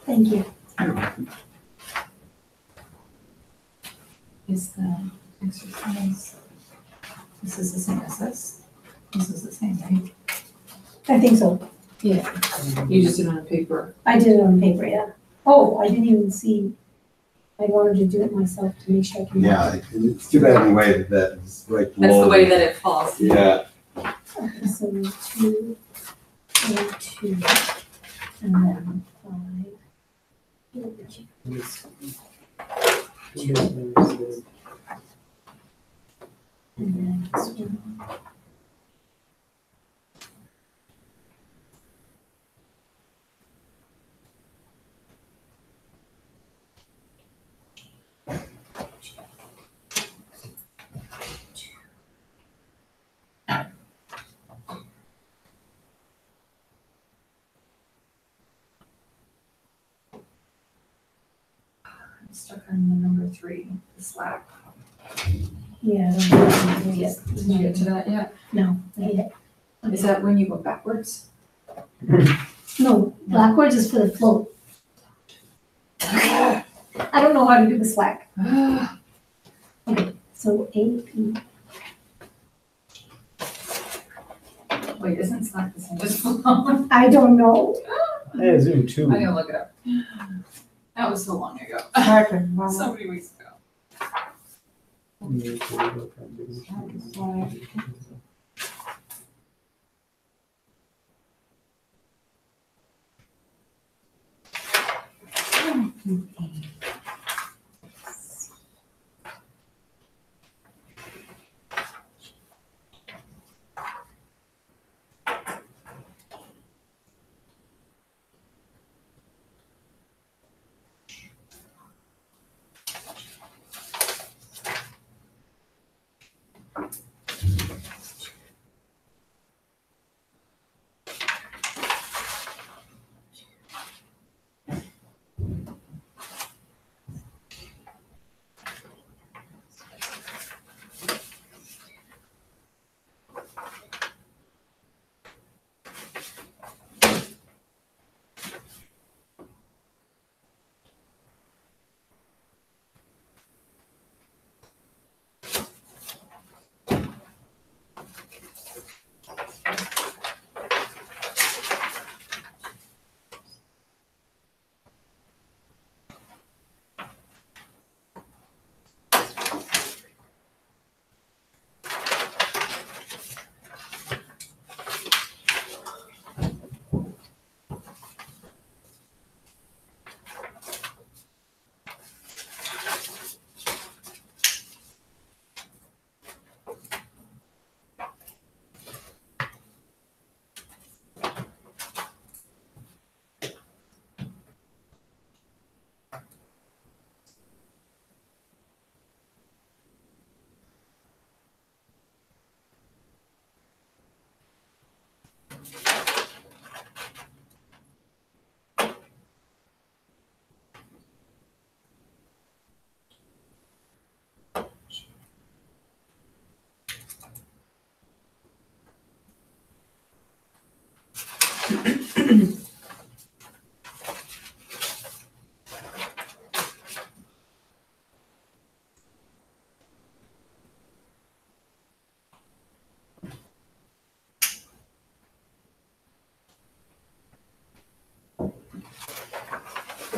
Thank you. Is the exercise, this is the same as this? This is the same, right? I think so. Yeah. You just did it on paper. I did it on paper, yeah. Oh, I didn't even see. I wanted to do it myself to make sure I can. Yeah, it's too bad in a way that it's right below. That's the way that it falls. Yeah. Okay, so 2, 2, and then 5. Yes. 2 days minus, And then this one. I'm stuck on the number 3, the slack. Yeah, I don't know. Yes. Did you get to that yet? No, not yet. Is that when you go backwards? No, backwards is for the float. I don't know how to do the slack. Okay, so AP. Wait, isn't slack the same as float? I don't know. I assume 2. I gotta look it up. That was so long ago. Okay, So many weeks ago.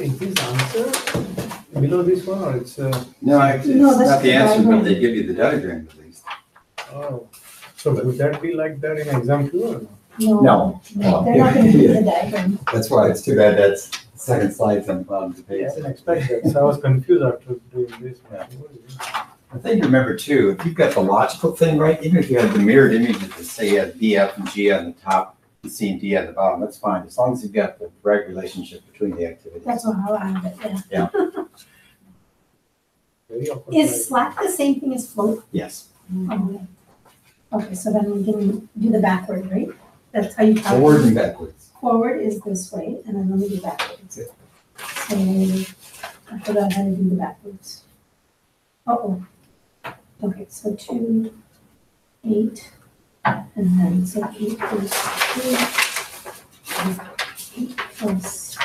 Is this answer below this one or it's, No, actually, No, it's that's not the the answer, but diagram. they give you the diagram at least. oh, so would that be like that in exam two or no? No. They're not gonna give you the diagram. That's why it's too bad that's the second slide on the bottom of the page. I didn't expect that, so I was confused after doing this. Yeah. The thing to remember too, if you've got the logical thing right, even if you have the mirrored images that say you have B, F, and G on the top, and C and D on the bottom, that's fine, as long as you've got the right relationship between the activities. That's how I have it, yeah. Very awkward. Is Slack the same thing as float? Yes. Oh, okay, so then we can do the backward, right? That's how you calculate. Forward and backwards. Forward is this way, and then let me do backwards. Yeah. So I forgot how to do the backwards. Uh-oh. Okay, so 2, 8, and then so 8 goes here. 8 plus.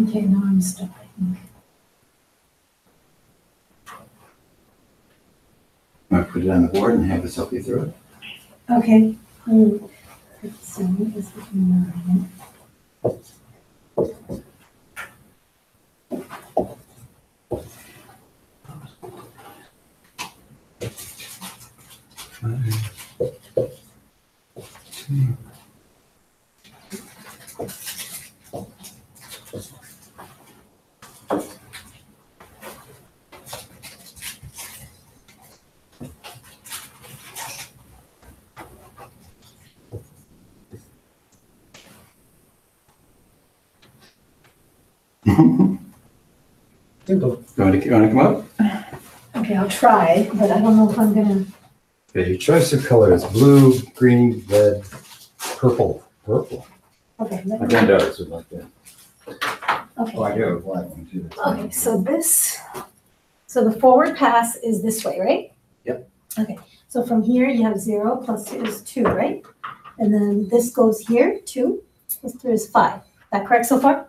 Okay, now I'm stuck, I think. I'm gonna put it on the board and have us help you through it. Okay. Let's see, this is 9. Simple. You want to come up? Okay, I'll try, but I don't know if I'm gonna. Okay, your choice of color is blue, green, red, purple. Purple. Okay, My granddaughters would like that. okay. Oh, I do have a black one too. Okay, so the forward pass is this way, right? Yep. Okay, so from here you have 0 plus 2 is 2, right? And then this goes here, 2 plus 3 is 5. That correct so far?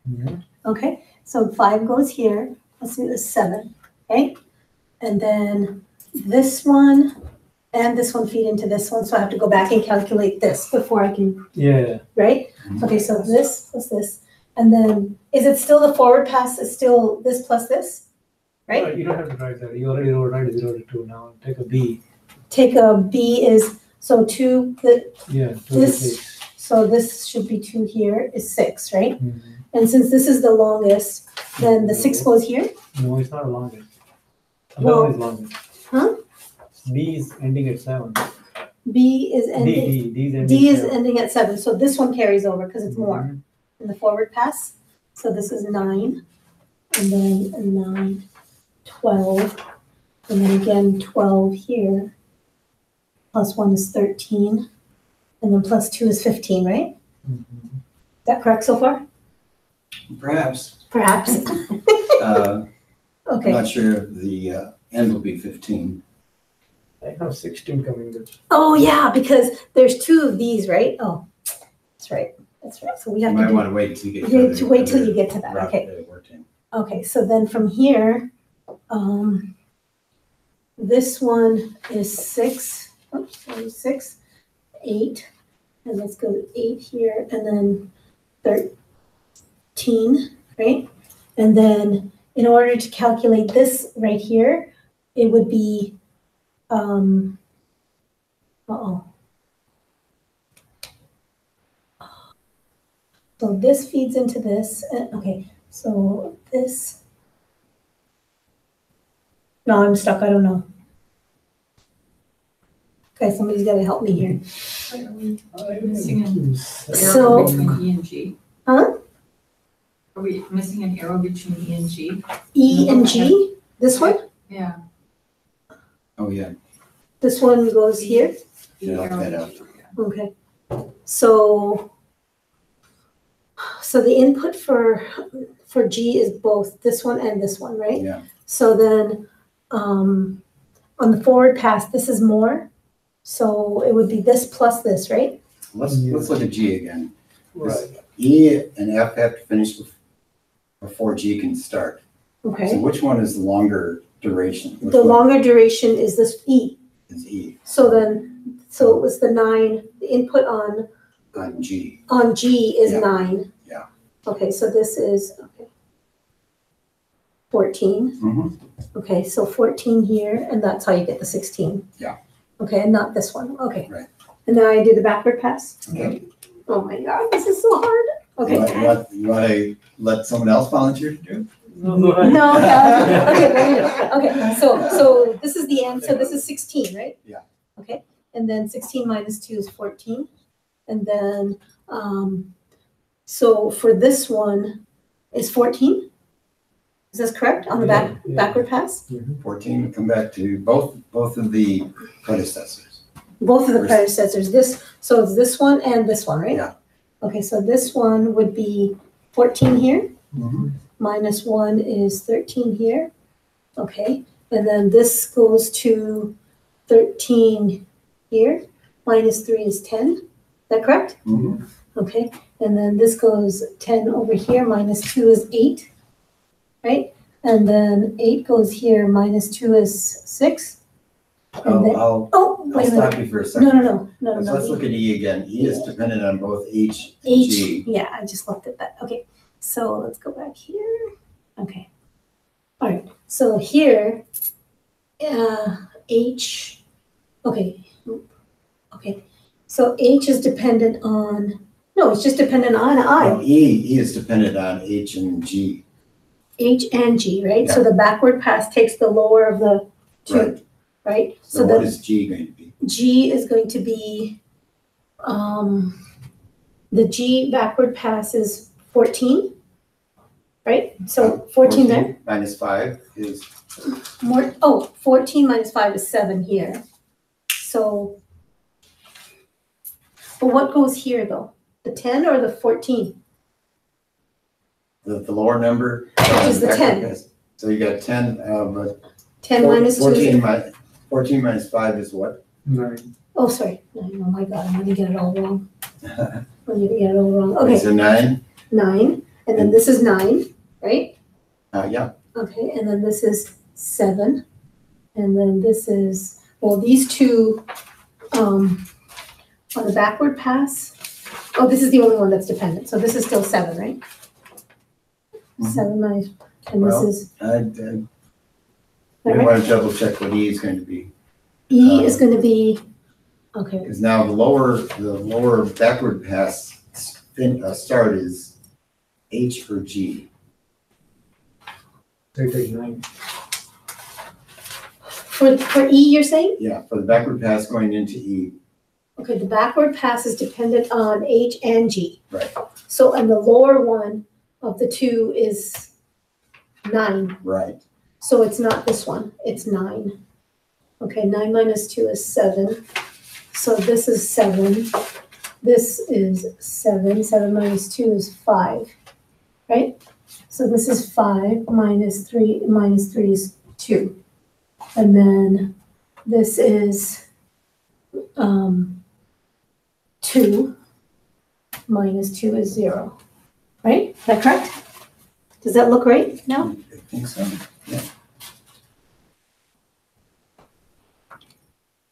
Yeah. Okay, so 5 goes here, plus 2 is 7, right? And then this one and this one feed into this one, so I have to go back and calculate this before I can, Yeah. right? Okay, so this plus this, and then, is it still the forward pass is still this plus this, right? You don't have to write that. You already wrote 0 to 2 now. Take a B. Take a B is, so 2, Yeah. This- so this should be 2 here is 6, right? Mhm. And since this is the longest, then the 6 goes here? No, it's not a longest. Well- 11 is longest. Huh? B is ending at 7. B is ending, D is ending D is 7. ending at 7, so this one carries over because it's more Mhm. in the forward pass. So this is 9, and then a 9, 12, and then again 12 here. Plus 1 is 13, and then plus 2 is 15, right? Mhm. Is that correct so far? Perhaps. Perhaps. I'm Okay, not sure if the end will be 15. I have 16 coming good. Oh, yeah, because there's two of these, right? Oh, that's right, that's right. So we You have might to want to wait till you get. do, to wait till you get to that, route okay. that it worked in. Okay, so then from here, this one is 6, oops, sorry, 6, 8, and let's go to 8 here, and then 13, right? And then in order to calculate this right here, it would be, So this feeds into this, okay, so this. No, I'm stuck, I don't know. Okay, somebody's gotta help me here. Missing an So- arrow between E and G. Huh? Are we missing an arrow between E and G? E and G, this one? Yeah. Oh, yeah. This one goes here, E Yeah, arrow that between out. G, yeah. okay. So the input for G is both this one and this one, right? Yeah. So then, on the forward pass, this is more, so it would be this plus this, right? Let's look at G again. Right. E and F have to finish before G can start. So Okay, which one is the longer duration? Which the one longer duration is this E, is E so it was the 9, the input on G? G is Yeah. 9. Yeah. Okay, so this is, okay. 14, Mhm. okay, so 14 here, and that's how you get the 16. Yeah. Okay, and not this one, okay. Right. And then I do the backward pass? Okay. Oh my God, this is so hard. Okay. You want to let someone else volunteer to do it? No, No, okay, so this is the end, so this is 16, right? Yeah. Okay, and then 16 minus 2 is 14, and then, so for this one is 14? Is this correct, on the Yeah. backward pass? 14 would come back to both of the predecessors. Both of the First. predecessors, so it's this one and this one, right? Yeah. Okay, so this one would be 14 here, Mhm. minus 1 is 13 here. Okay, and then this goes to 13 here, minus 3 is 10. Is that correct? Mhm. Okay, and then this goes 10 over here, minus 2 is 8, right? And then 8 goes here, minus 2 is 6. And then, I'll oh, wait a minute. stop you for a No, second. no. Let's look at E again. E is dependent on both H and H, G. yeah, I just looked at that. Okay, so let's go back here. Okay. All right, so here, H, okay, okay. So H is dependent on, no, it's just dependent on No, I, E is dependent on H and G. H and G, right? So the backward pass takes the lower of the two, Right. right? So what then is G going to be? G is going to be, the G backward pass is 14, right? So 14 there. Minus 5 is, More, 14 minus 5 is 7 here. So, but what goes here though? The 10 or the 14? the lower number. Which is the 10. So you got 10, but 10 minus 2 14 is, 14 minus 5 is what? 9. oh, sorry. Oh my God, I'm gonna get it all wrong. I'm gonna get it all wrong. Okay, Okay, so 9? 9, and then this is 9, right? Yeah. Okay, and then this is 7, and then this is, well, these two, on the backward pass, oh, this is the only one that's dependent, so this is still 7, right? Mhm. 7 minus, and this Well, is, We all right? want to double check what E is going to be. E is gonna be, okay, Because now the lower backward pass start is H or G. They take 9. for E, you're saying? Yeah, for the backward pass going into E. Okay, the backward pass is dependent on H and G. Right. So, and the lower one of the two is 9. Right. So it's not this one, it's 9. Okay, 9 minus 2 is 7. So this is 7. This is 7. 7 minus 2 is 5, right? So this is 5 minus 3 is 2. And then this is 2 minus 2 is 0, right? Is that correct? Does that look right now? I think so. Yeah.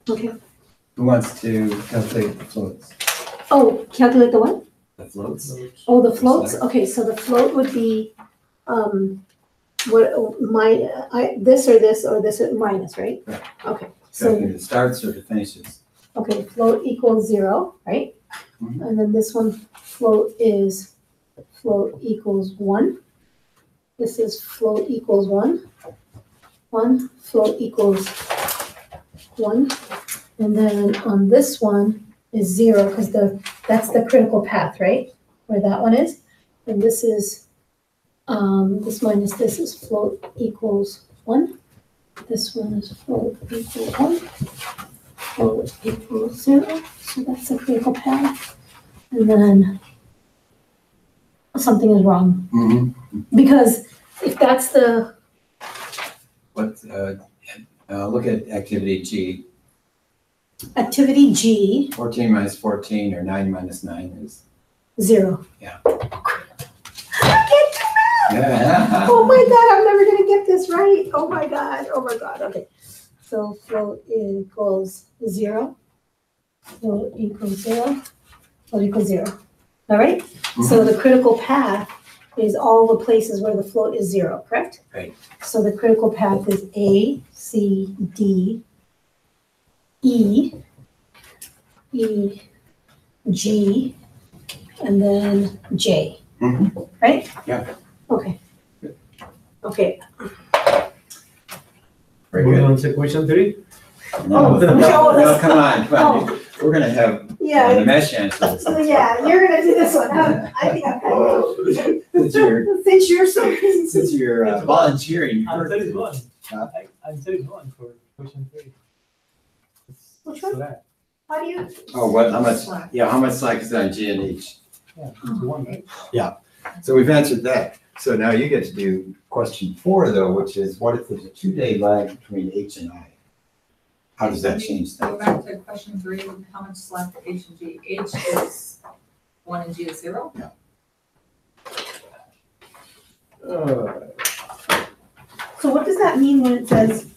Okay. Who wants to calculate the floats? Oh, calculate the what? The floats? Oh, the floats? Okay, so the float would be, this or this or this minus, right? Right. Okay, So so, it starts or it finishes. okay, float equals 0, right? Mhm. And then this one, float equals 1. This is float equals 1. 1, float equals 1. And then on this one is 0, because that's the critical path, right? Where that one is. And this is, this minus this is float equals 1. This one is float equals 1. Float equals 0. So that's the critical path. And then something is wrong. Mm-hmm. Because if that's the, What, look at activity G. activity G, 14 minus 14 or 9 minus 9 is. 0. Yeah. I can't do math! Yeah. Oh my God, I'm never gonna get this right. Oh my God, okay. So float equals 0. Float equals 0. Float equals 0. All right? So the critical path is all the places where the float is 0, correct? Right. So the critical path is A, C, D, E, G, and then J. Mhm. Right? Yeah. Okay. Okay. Very Moving good. on to question 3. No, Oh, no, no, no, come on. Oh. We're gonna have the mesh answer this. So yeah, you're gonna do this one. I think I've since you're so Since you're volunteering. you Answer is 1. Huh? Answer is 1 for question 3. Which one? Slack. How do you? Oh, what, how much slack is on G and H? Yeah, it's 1, right? So we've answered that. So now you get to do question 4 though, which is what if there's a 2-day lag between H and I? How does that change Go things? back to question 3, how much slack for H and G? H is 1 and G is 0? So what does that mean when it says?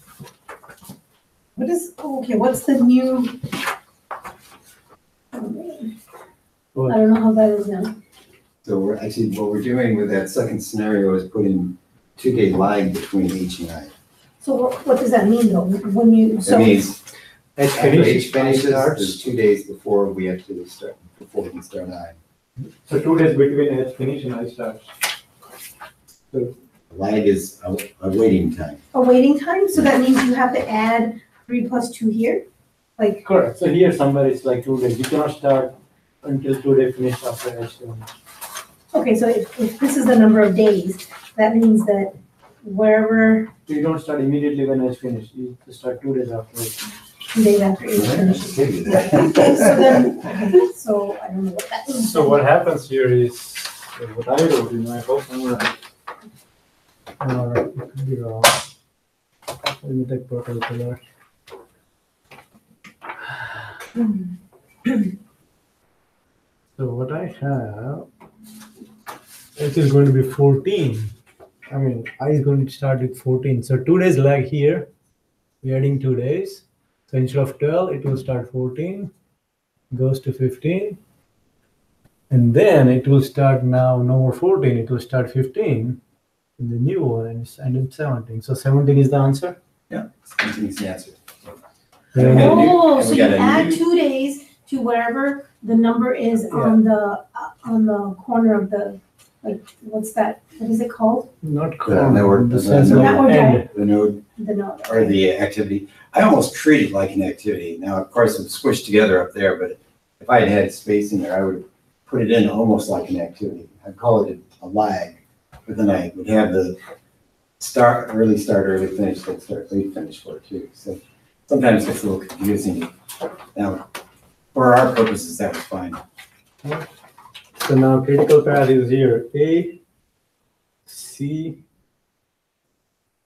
What's the new? I don't know how that is now. So we're actually, what we're doing with that second scenario is putting 2-day lag between H and I. So what does that mean though? When you, That so, means H after H finishes, finishes, starts. there's 2 days before we actually start, before we can start I. So 2 days between H finish and I start. Lag is a waiting time. a waiting time, so that means you have to add 3 plus 2 here? Like, Correct. So here somewhere it's like 2 days. You cannot start until 2 days finish after H finish. okay, so if this is the number of days, that means that wherever You don't start immediately when H finish. You start 2 days after H finish. 2 days after each finishes. So then, so I don't know what that means. So what happens here is, what I wrote in my book, I'm right. Alright, it could be wrong. Let me take purple color. So what I have, it is going to be 14. I mean, I is going to start with 14. So 2 days lag here. We're adding 2 days. So instead of 12, it will start 14, goes to 15. And then it will start now, no more 14, it will start 15 in the new one and it's 17. So 17 is the answer? Yeah, 17 is the answer. Yeah. Okay. Oh, And so we you got a add new- 2 days to wherever the number is on the corner of the, like, what's that, what is it called? Not The corner. node, This the is node. like That one, end. The node The node. or the activity. I almost treat it like an activity. Now, of course, it's squished together up there, but if I had had space in there, I would put it in almost like an activity. I'd call it a lag, but then I would have the early start, early finish, late start, late finish for it too. So sometimes it's a little confusing. Now, for our purposes, that was fine. So now critical path is here. A, C,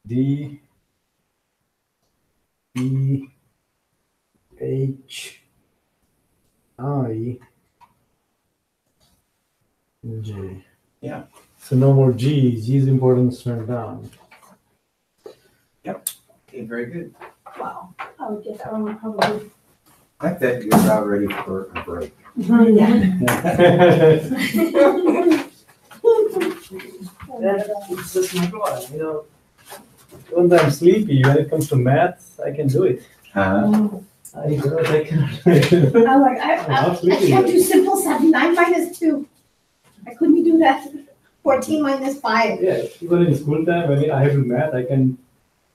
D, E, H I J. Yeah. So no more G. G's importance went down. Okay, very good. Wow, I would get that one probably. I bet you're about ready for a break. Yeah. It's just my God, when I'm sleepy, when it comes to maths, I can do it. I cannot. I'm like, I'm I not sleepy. can't do simple 7, 9 minus 2. I couldn't do that. 14 minus 5. Yeah, even in school time, when I have to math, I can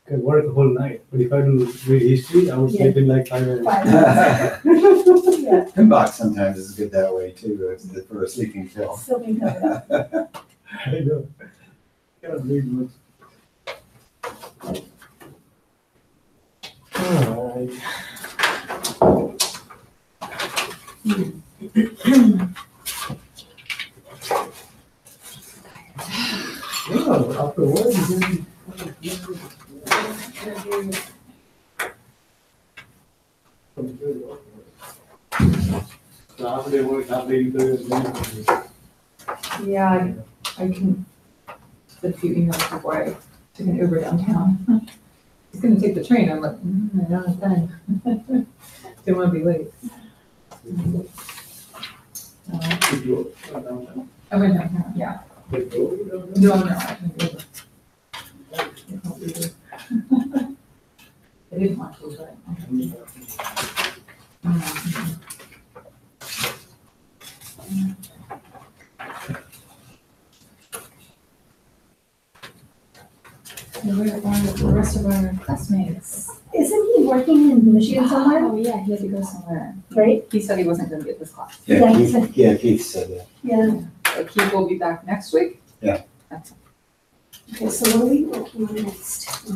work the whole night. But if I do read history, I would sleep in like 5 minutes. 5 minutes. Yeah, Pinbox sometimes is good that way too, for a sleeping pill. still being covered up. I know. Cannot read much. Alright. Yeah, after work, after they work, after you Yeah, I can send a few emails before I took an Uber downtown. He's gonna take the train. I'm like, I don't have time. Don't wanna be late. I went downtown, yeah. No, I didn't Uber. I didn't want to, but I had to. Where are the rest of our classmates? Isn't he working in Michigan somewhere? Oh, yeah, he had to go somewhere. Right? He said he wasn't gonna get this class. Yeah, he said- Keith said that. Yeah. Like, he will be back next week? Yeah. Okay, so what are we working on next?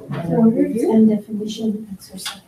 Words and definition exercise.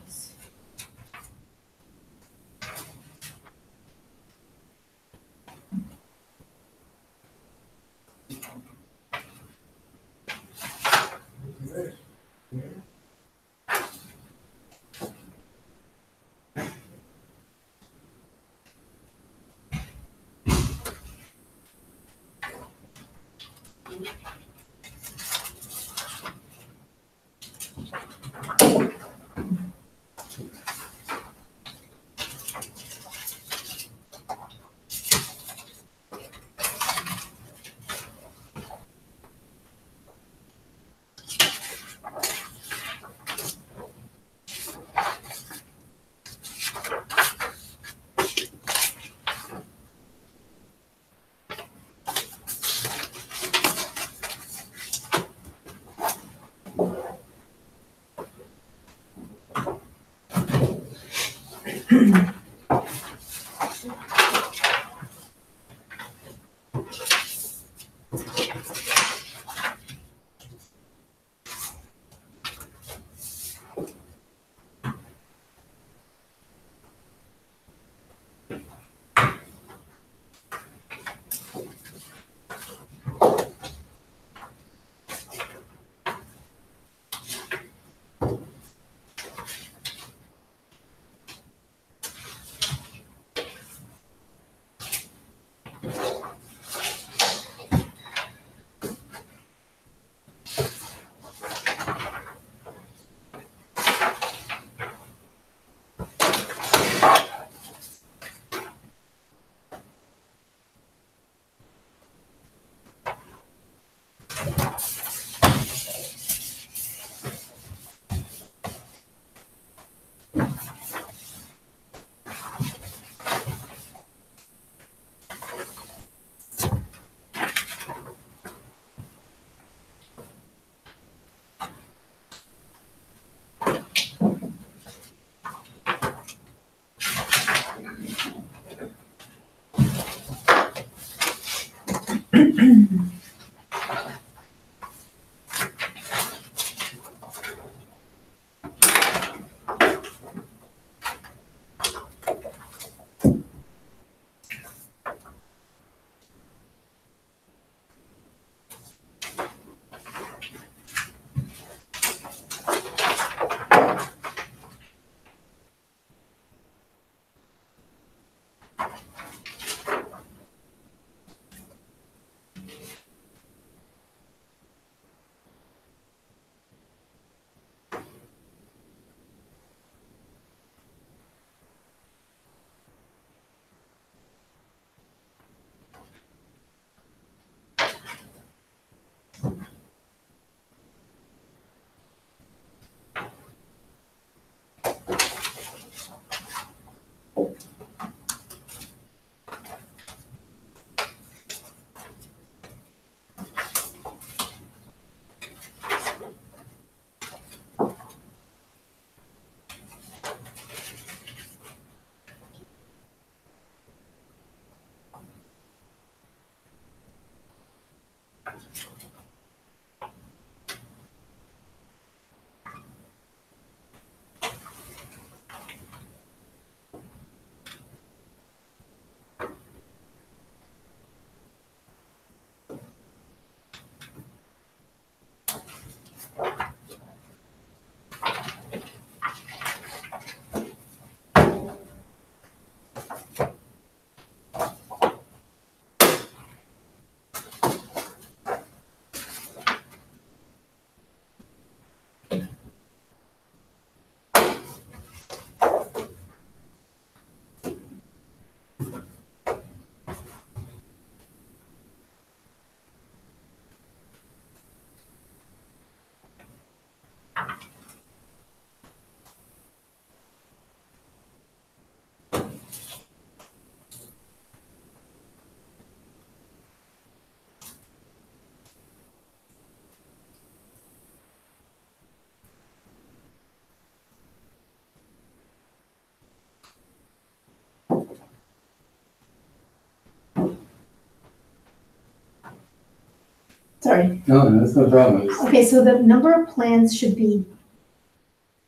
Sorry. No, that's no problem. Okay, so the number of plans should be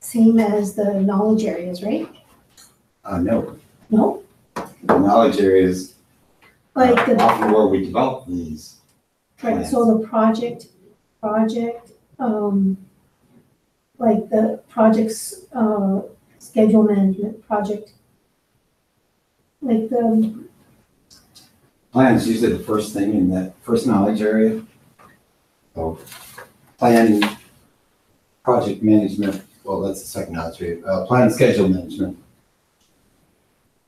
same as the knowledge areas, right? No, No? the knowledge areas Like the, often where we develop these. right, so the project, like the project's, schedule management, project. Like the, Plan is usually the first thing in that first knowledge area. So plan, project management, well, that's the second knowledge area. Plan schedule management.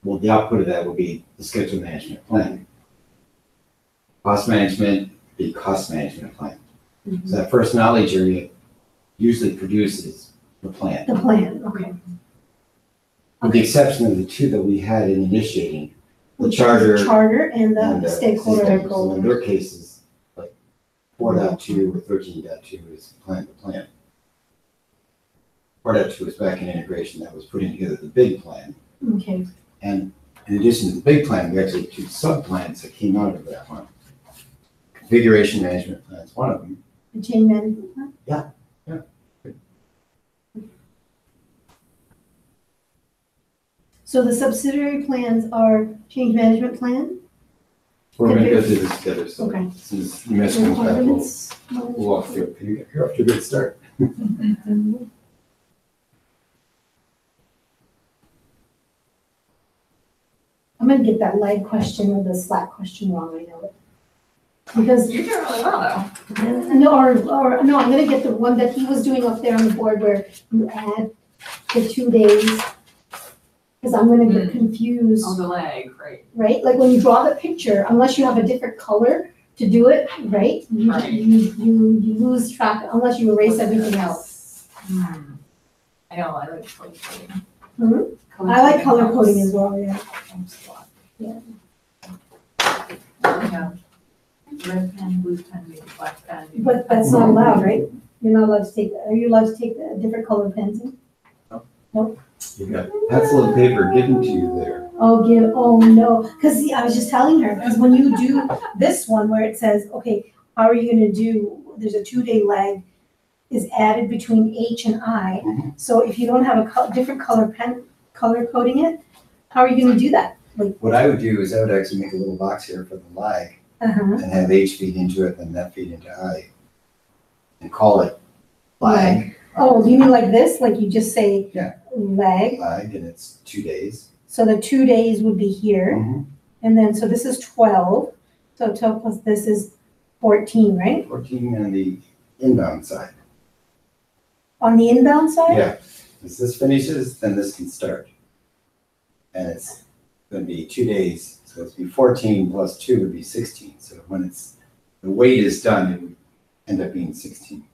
Well, the output of that will be the schedule management plan. Cost management, the cost management plan. So that first knowledge area usually produces the plan. the plan, okay. With the exception of the two that we had in initiating, the Which is charter Charter and and the stakeholder. So in their cases, like 4.2 or 13.2 is plan to plan. 4.2 is back in integration, that was putting together the big plan. Okay, And in addition to the big plan, we actually had 2 sub-plans that came out of that one. Configuration management plan is one of them. the chain management plan? Yeah. So the subsidiary plans are change management plan? We're gonna go through this together, so Okay. as soon as you miss comes back, we'll Requirements, walk through it. You're off to a good start. I'm gonna get that lag question or the slack question wrong, I know it. Because, You're doing really well, though. no, or, no, I'm gonna get the one that he was doing up there on the board where you add the 2 days. Cause I'm gonna get confused, Oh, the leg, right. right? Like when you draw the picture, unless you have a different color to do it, right? You, Right. you lose track unless you erase everything else. I know, I like color coding. Hmm? I like color coding as well, yeah. Helps a lot. Yeah. Yeah. Red pen, blue pen, maybe black pen. maybe- But that's not allowed, right? You're not allowed to take, are you allowed to take the different color pens in? You got pencil and paper given to you there. Oh no, cause see, I was just telling her, cause when you do this one where it says, okay, how are you gonna do, there's a 2-day lag is added between H and I. So if you don't have a different color pen, color coding it, how are you gonna do that? Like, What I would do is I would actually make a little box here for the lag uh-huh, and have H feed into it and that feed into I. And call it lag, oh, do you mean like this, like you just say Yeah. lag? lag, and it's 2 days. So the 2 days would be here, and then, so this is 12, so 12 plus this is 14, right? 14 on the inbound side. On the inbound side? Yeah, as this finishes, then this can start. And it's gonna be 2 days, so it's be 14 plus 2 would be 16. So when it's, the weight is done, it would end up being 16.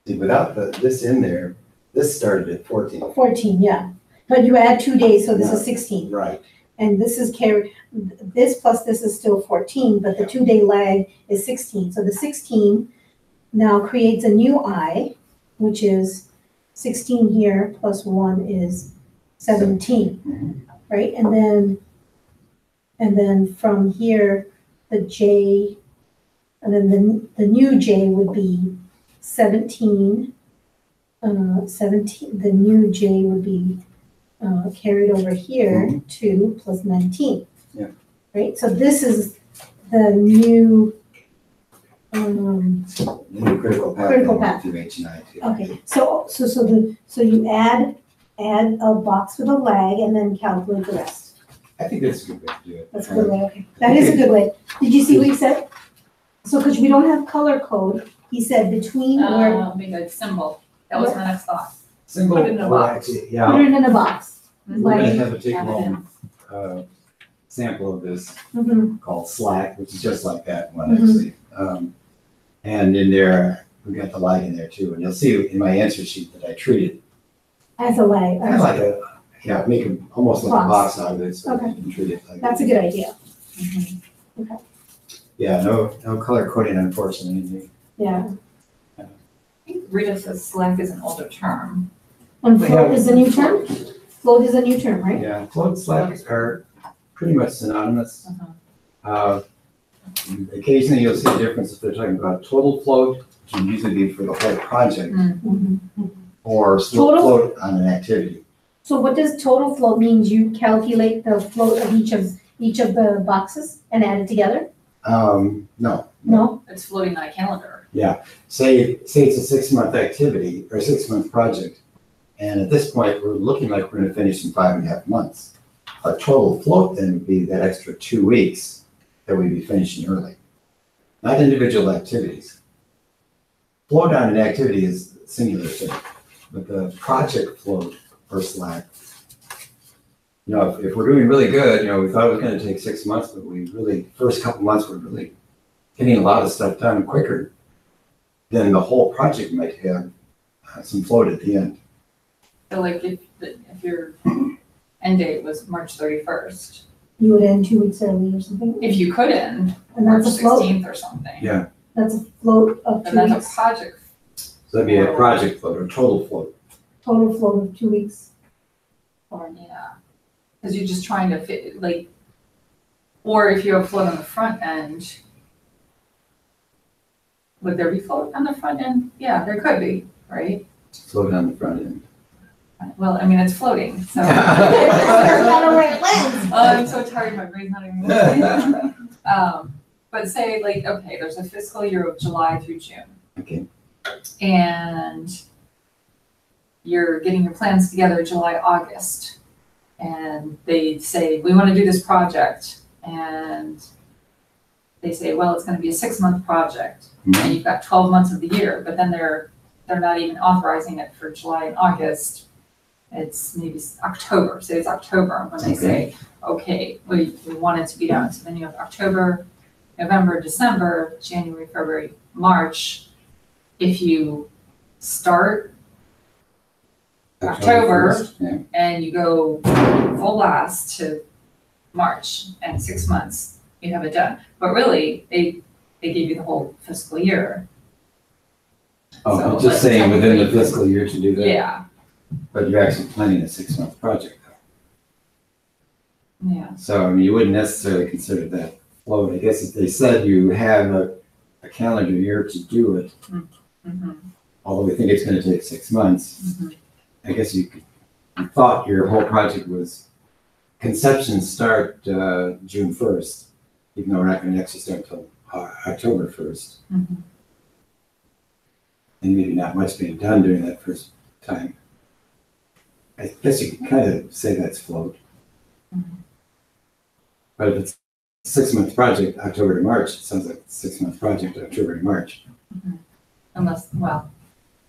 See, without this in there, this started at 14. 14, yeah. But you add 2 days, so this is 16. Right, And this is this plus this is still 14, but the 2-day lag is 16. So the 16 now creates a new I, which is 16 here plus 1 is 17, right? And then from here, the J, and then the new J would be 17. 17, the new J would be carried over here, 2 plus 19. Yeah. Right, so this is the new, the new critical path. Critical path. To H and I too. okay, so you add a box with a lag and then calculate the rest. I think that's a good way to do it. That's a good way, okay. That is a good way. Did you see what he said? So, because we don't have color code, he said between or Make a symbol, that was my next thought. Symbol, Put it in a well, box. actually, yeah, put it in a box. we're gonna Like, have a take Have it home sample of this mhm, called Slack, which is just like that one Mhm. actually. And in there, we got the lag in there too, and you'll see in my answer sheet that I treated as a lag. kind of like a, yeah, make it almost like a Box. box out of it, so Okay. you can treat it like. That's a good idea, Yeah, no color coding unfortunately. yeah. I think Rita says Slack is an older term. And We float have- is a new term? Float is a new term, right? Yeah, float Slack are pretty much synonymous. Occasionally you'll see a difference if they're talking about total float, which would usually be for the whole project, or slow Total? float on an activity. So what does total float means? You calculate the float of each of the boxes and add it together? No. No? It's floating on a calendar. Say it's a 6-month activity or a 6-month project, and at this point, we're looking like we're gonna finish in 5.5 months. A total float then would be that extra 2 weeks that we'd be finishing early, not individual activities. Float on an activity is singular thing, but the project float or slack, if we're doing really good, we thought it was gonna take 6 months, but we really, first couple months, we're really getting a lot of stuff done quicker, then the whole project might have some float at the end. So like if your end date was March 31st, You would end 2 weeks early or something? if you could end And March that's a float, 16th or something, Yeah, that's a float of then 2 that's weeks, a project. so that'd be a project float or total float. total float of 2 weeks. Or, yeah, because you're just trying to fit, or if you have float on the front end, would there be float on the front end? Yeah, there could be, right? Float on the front end. Well, I mean, it's floating, so. That's I'm so tired, my brain's not even working. But say okay, there's a fiscal year of July through June. Okay. And you're getting your plans together July, August. And they say, we want to do this project. And they say, well, it's going to be a 6-month project. And you've got 12 months of the year, but then they're not even authorizing it for July and August. It's maybe October. Say it's October when they say, okay, we want it to be done. So then you have October, November, December, January, February, March. If you start October, 1st, yeah. and you go full blast to March and 6 months, you have it done. But really, they gave you the whole fiscal year. Oh, So, I'm just saying within the technically- fiscal year to do that. Yeah, But you're actually planning a 6-month project though. yeah. So, you wouldn't necessarily consider that float. I guess if they said you have a calendar year to do it, Mhm, although we think it's gonna take 6 months, mhm. I guess you thought your whole project was conception start June 1st, even though we're not gonna actually start until October 1st. Mhm. And maybe not much being done during that first time. I guess you can kind of say that's float. Mhm. But if it's a 6-month project, October to March, it sounds like a 6-month project, October to March. Unless, well,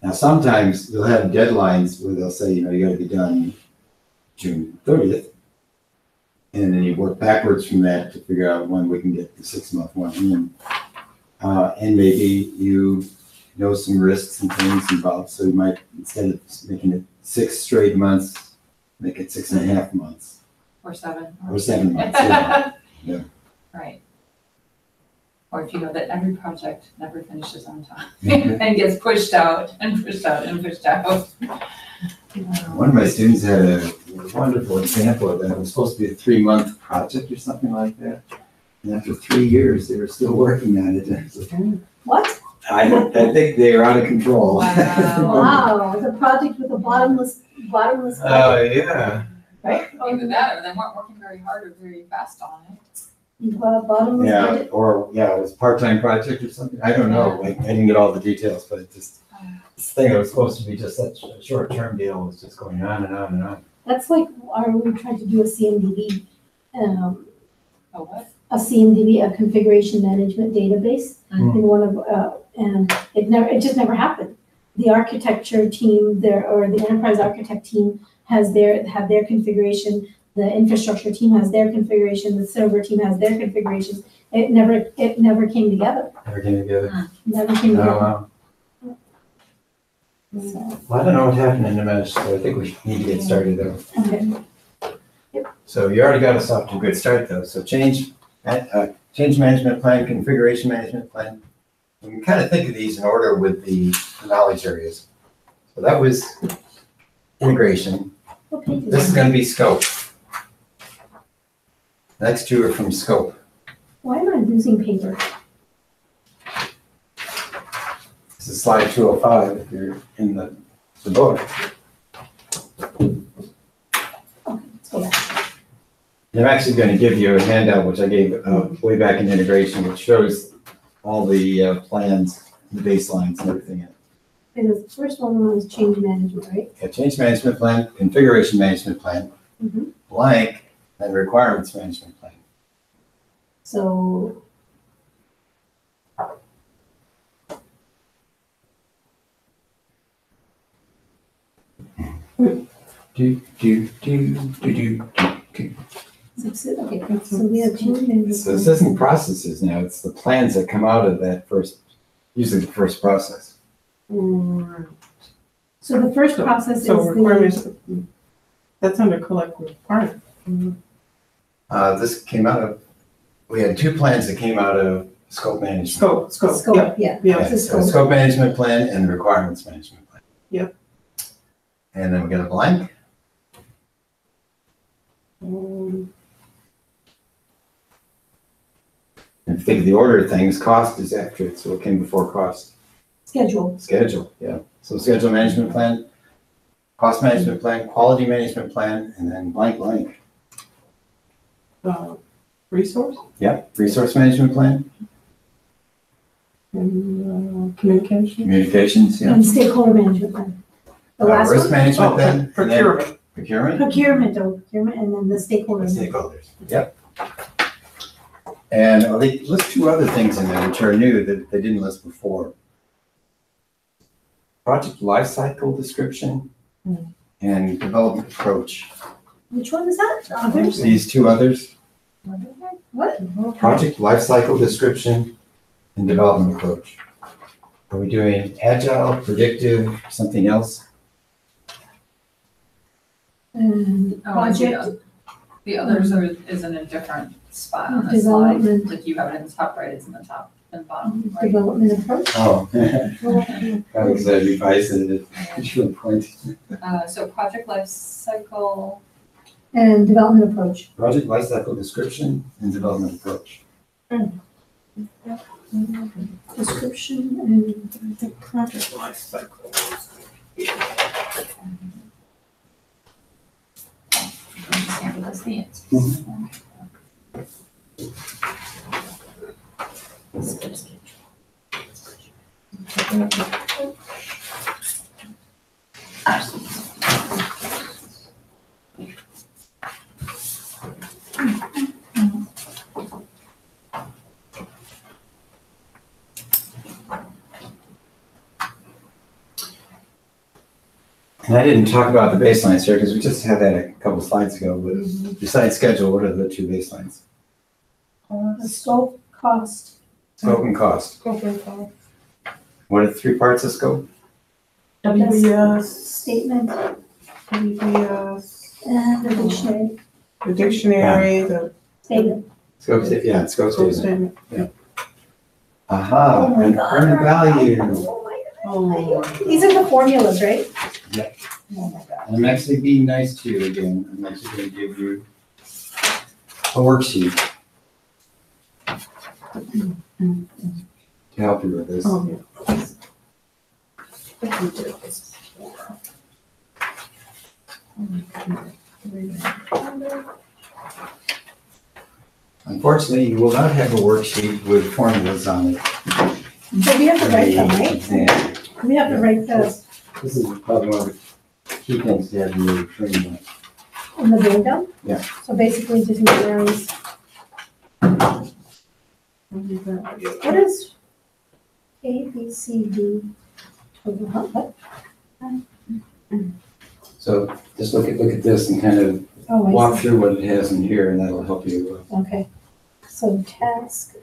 Now, sometimes you'll have deadlines where they'll say, you gotta be done June 30th. And then you work backwards from that to figure out when we can get the 6-month one in. And maybe you know some risks and things involved, so you might, instead of making it 6 straight months, make it 6.5 months, or 7. or 7 months. Yeah. Yeah. Right. Or if you know that every project never finishes on time Mhm. and gets pushed out and pushed out and pushed out. One of my students had a wonderful example of that. It was supposed to be a 3-month project or something like that. And after 3 years, they were still working on it. And it's like, What? I think they are out of control. Wow. Wow, the project with a bottomless budget, Yeah. right? Either that or they weren't working very hard or very fast on it. You've got a bottomless Yeah, budget. or, it was a part-time project or something. I don't know. Like, I didn't get all the details, but it just, this thing that was supposed to be just such a short-term deal was just going on and on and on. That's like, we tried to do a CMDB, Oh, what? a configuration management database Mhm. in one of, and it just never happened. The architecture team or the enterprise architect team have their configuration, the infrastructure team has their configuration, the server team has their configurations. It never came together, Never came together. never came Oh, together. wow. So, Well, I don't know what happened in the match, so I think we need to get started though. okay. So you already got us off to a good start though. So change management plan, configuration management plan. We can kind of think of these in order with the knowledge areas. So that was integration. What page is This is that? going to be scope. Next two are from scope. Why am I losing paper? This is slide 205 if you're in the book. Let's go back. I'm actually going to give you a handout, which I gave way back in integration, which shows all the plans, the baselines and everything. And the first one was change management, right? Yeah, change management plan, configuration management plan, Mhm. blank, and requirements management plan. So, okay, so we have change management. So this isn't processes now, it's the plans that come out of that first, usually the first process. Right. So the first process is So the, requirements, that's under collective requirement. This came out of, we had two plans that came out of scope management. Scope, yeah. scope, yeah. Yeah. It's a So scope. scope management plan and requirements management plan. Yep. And then we get a blank. Um, And if you think of the order of things, cost is after it, so it came before cost. Schedule. Schedule, yeah. So schedule management plan, cost management plan, quality management plan, and then blank blank. Resource Yep, resource management plan, and communication. communications, yeah. And stakeholder management plan. The last Risk one, management Oh, then. and then procurement. Procurement, procurement, and then the stakeholder. and management. stakeholders, yep. And they list two other things in there which are new that they didn't list before. Project lifecycle description and development approach. Which one is that? Others? These two others, What? project lifecycle description and development approach. Are we doing agile, predictive, something else? And Oh, project The others is in a different spot on the slide, Development. like you have it in the top right, it's in the top and bottom right. development approach. Oh, probably because I revised it at your point. So project life cycle, And development approach. Project lifecycle description and development approach. Description and The project life cycle. sample as the answers. And I didn't talk about the baselines here because we just had that a couple slides ago, but besides schedule, what are the two baselines? The scope, cost, Scope and cost. Scope and cost. What are the three parts of scope? WBS, statement, WBS, and the dictionary. the dictionary, the Statement. Scope, yeah, scope scope statement. statement. Aha, Oh my and God. earned value. Oh my Oh, God. These are the formulas, right? Yeah. Oh my God. And I'm actually being nice to you again. I'm actually going to give you a worksheet to help you with this. oh, yeah. We did this before. Unfortunately, you will not have a worksheet with formulas on it. So we have to write them, right? Exam. We have to write the, This is probably one of the key things to have in your training. in the window? Yeah. So basically just memorize. What is A, B, C, D? What? So just look at this and kind of Oh, I walk see. through what it has in here, and that'll help you. Okay. So task.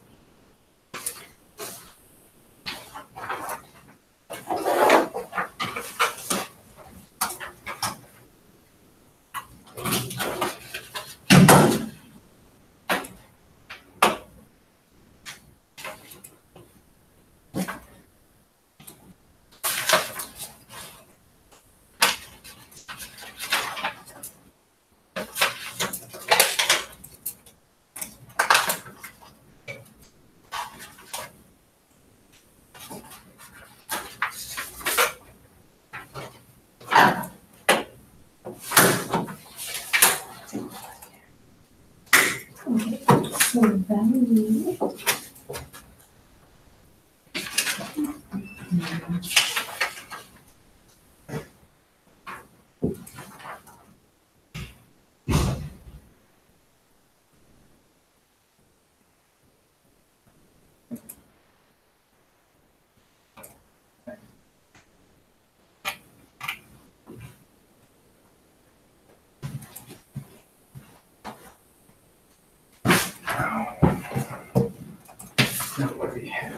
value. Now what do we have?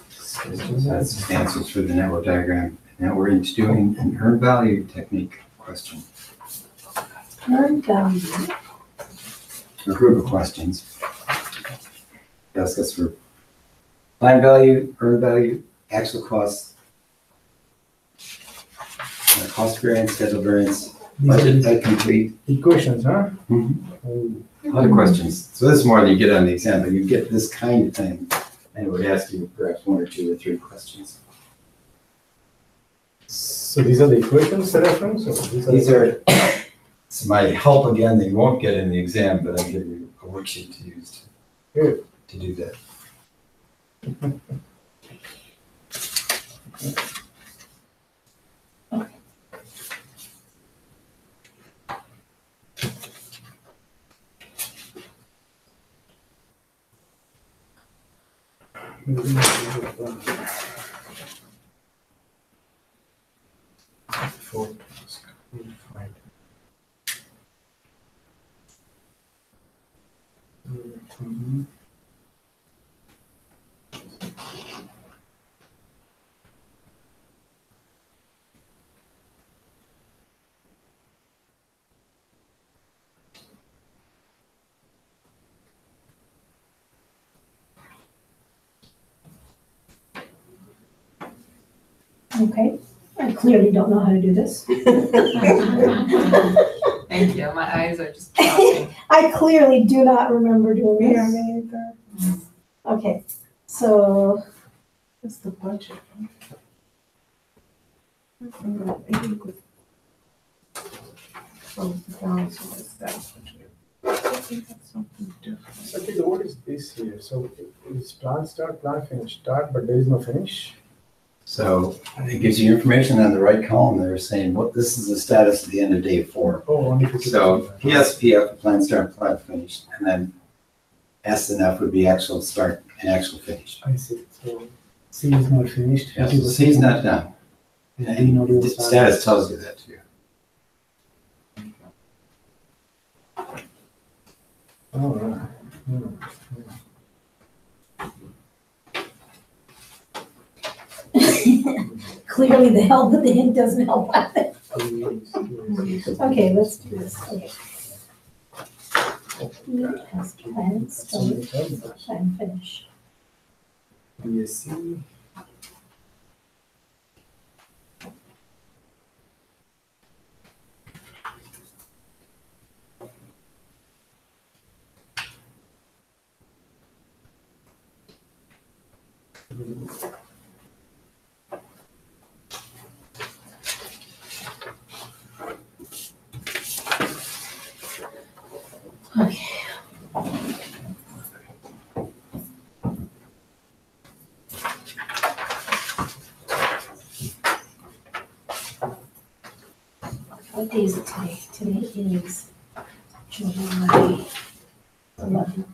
So that's the answers for the network diagram. Now we're into doing an earned value technique question. Earned value. A group of questions. Ask us for time value, earned value, actual cost, cost variance, schedule variance, budget at complete. Equations, huh? Other questions. So this is more than you get on the exam, but you get this kind of thing. And it would ask you perhaps 1 or 2 or 3 questions. So these are the equations, the reference? Or These are, it's my help again that you won't get in the exam, but I'll give you a worksheet to use to do that. Okay, I clearly don't know how to do this. Thank you, my eyes are just popping. I clearly do not remember doing Yeah, this. me either. Okay, so That's the budget. So down, so it's that budget. I think that's something different. Okay, so what is this here? So it's plan start, plan finish, start, but there is no finish. So it gives you information on the right column there saying what this is the status at the end of day 4. Oh, only 50%. So PSPF, plan start, plan finish, and then S and F would be actual start and actual finish. I see. So C is not finished. Yeah, so C is not done. And D not even The started. status tells you that too. All right. clearly the help with the hint doesn't help either. Okay, let's do this. Okay. Yes, plan start, plan finish. BSc. Okay. What day is it today? Today is July 11th.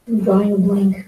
I'm drawing a blank.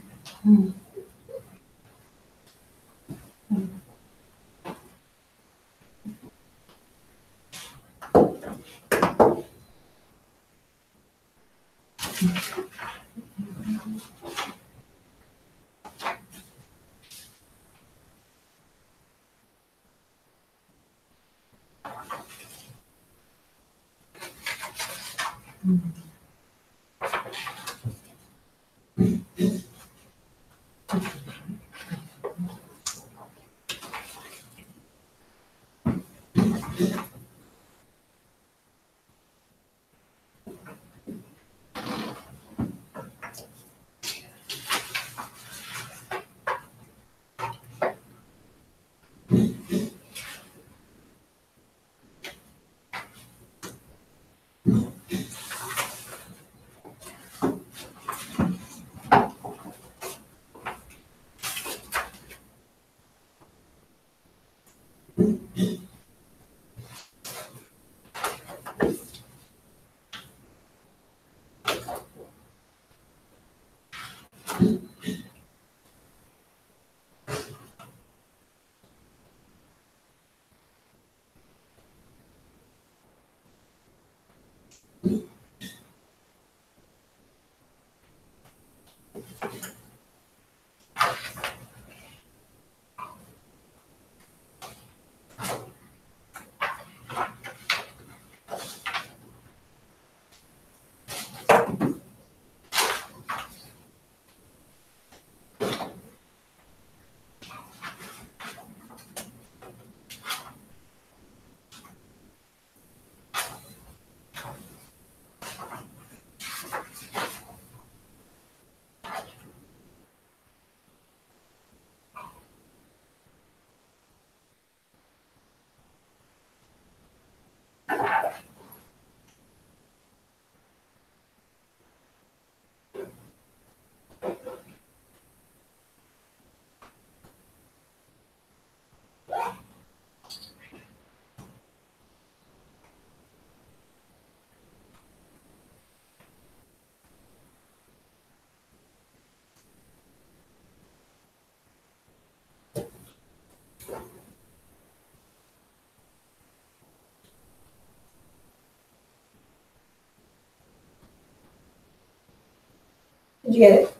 Did you get it?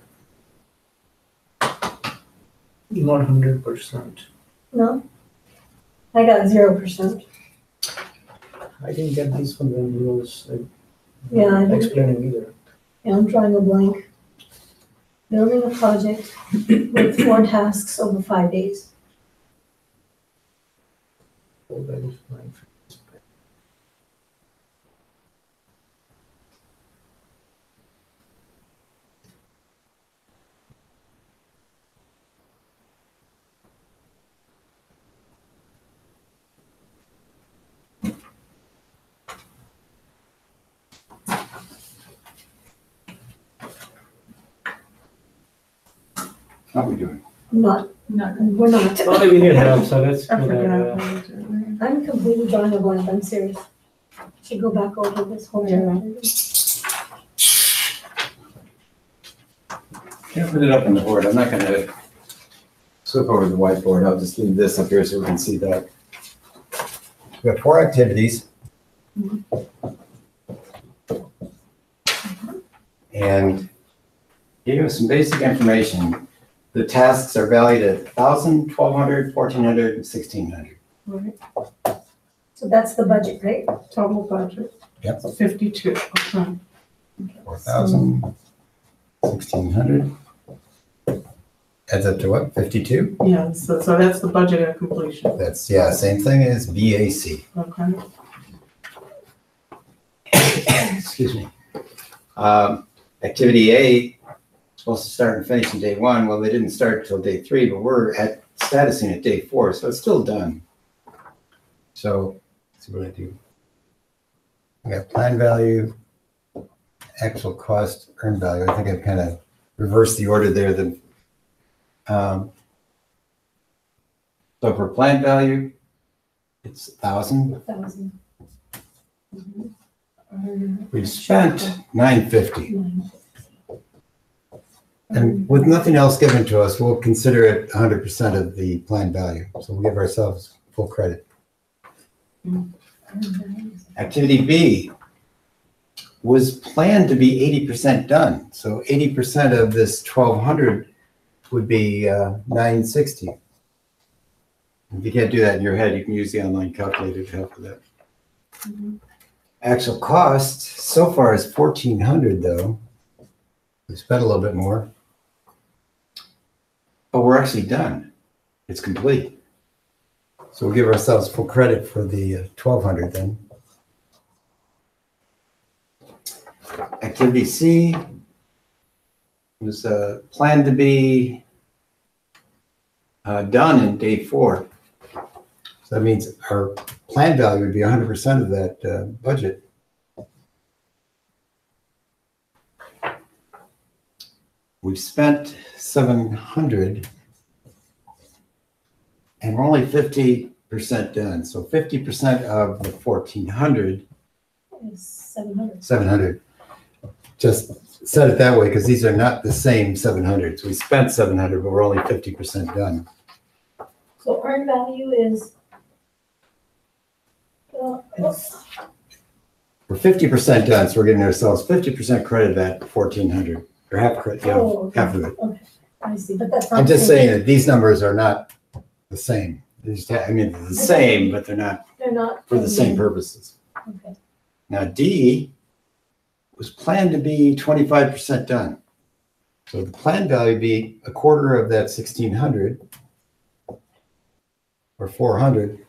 Not 100%. No? I got 0%. I didn't get this one when he was Yeah, I didn't. explaining either. Yeah, I'm drawing a blank. Building a project with 4 tasks over 5 days. Oh, that is fine. How are we doing? Not, we're not. Sorry, we need help, so let's I do forgot. that. I'm completely drawing a blank, I'm serious. Should go back over this whole Yeah. Can't put it up on the board. I'm not gonna flip over the whiteboard. I'll just leave this up here so we can see that. We have 4 activities. And give you some basic information. The tasks are valued at 1,000, 1,200, 1,400, and 1,600. Right. So that's the budget, right? Total budget. Yep. 52, okay. 4,000, 1,600. Adds up to what, 52? Yeah, so that's the budget at completion, That's, yeah, same thing as BAC. okay? Excuse me. Activity A, supposed to start and finish on day 1. Well, they didn't start until day 3, but we're at statusing at day 4, so it's still done. So, let's see what I do. I got plan value, actual cost, earned value. I think I've kind of reversed the order there. So for plan value, it's 1,000. 1,000. We've spent 950. And with nothing else given to us, we'll consider it 100% of the planned value. So we'll give ourselves full credit. Activity B was planned to be 80% done. So 80% of this 1,200 would be 960. If you can't do that in your head, you can use the online calculator to help with that. Actual cost so far is 1,400 though. We spent a little bit more. But we're actually done. It's complete. So we'll give ourselves full credit for the 1,200 then. Activity C was planned to be done in day 4. So that means our planned value would be 100% of that budget. We've spent 700 and we're only 50% done. So 50% of the 1,400 Is 700. 700. Just said it that way because these are not the same 700s. We spent 700, but we're only 50% done. So earned value is, We're 50% done, so we're giving ourselves 50% credit of that 1,400, or half credit, yeah, okay. half of it. Okay, I see, but that's not. I'm just the same. saying that these numbers are not the same. They're just, I mean, they're the same, but they're not They're not. for the same purposes. Okay. Now D was planned to be 25% done. So the planned value would be a quarter of that 1,600 or 400.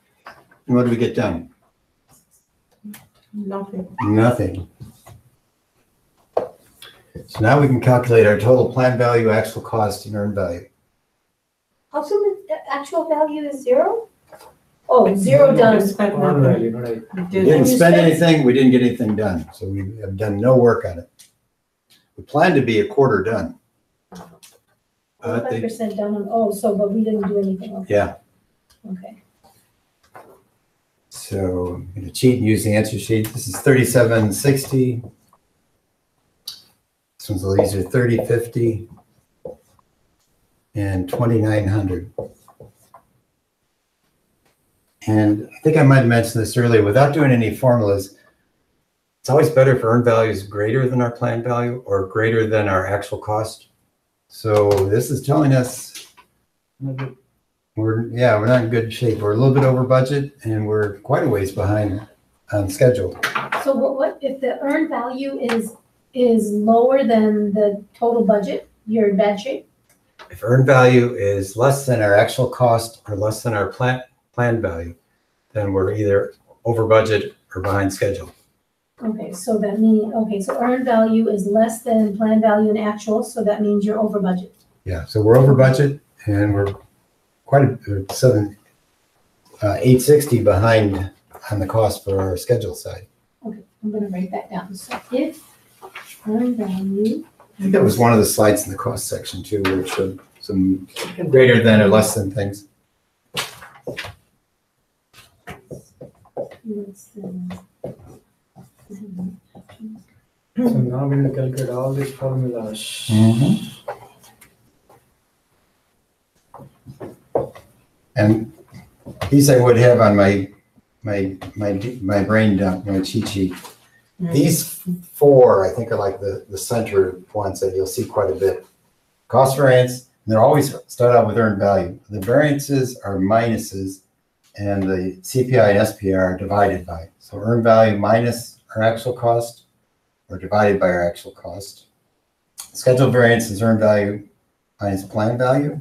And what do we get done? Nothing. Nothing. So now we can calculate our total planned value, actual cost, and earned value. How soon is the actual value is 0? Oh, 0 We done. spent Earned nothing. value, right? We We did. didn't you spend spent- anything, we didn't get anything done. So we have done no work on it. We planned to be a quarter done. They- 5% done on, but we didn't do anything. Okay. yeah. Okay. So I'm going to cheat and use the answer sheet. This is 3760. This one's a little easier, 3050 and 2900. And I think I might have mentioned this earlier, without doing any formulas, it's always better if earned value is greater than our planned value or greater than our actual cost. So this is telling us we're not in good shape. We're a little bit over budget and we're quite a ways behind on schedule. So what if the earned value is lower than the total budget? You're in bad shape? If earned value is less than our actual cost or less than our planned value, then we're either over budget or behind schedule. Okay, so that means, so earned value is less than planned value and actual, so that means you're over budget. Yeah, so we're over budget and we're quite a 860 behind on the cost for our schedule side. Okay, I'm gonna write that down. So if earned value, I think that was one of the slides in the cost section too, where it showed some greater than or less than things. less than. So now we will calculate all these formulas. And these I would have on my brain dump, my cheat sheet. These 4, I think, are like the center ones that you'll see quite a bit. Cost variance, and they're always start out with earned value. The variances are minuses, and the CPI and SPI are divided by. So earned value minus our actual cost, or divided by our actual cost. Schedule variance is earned value minus planned value.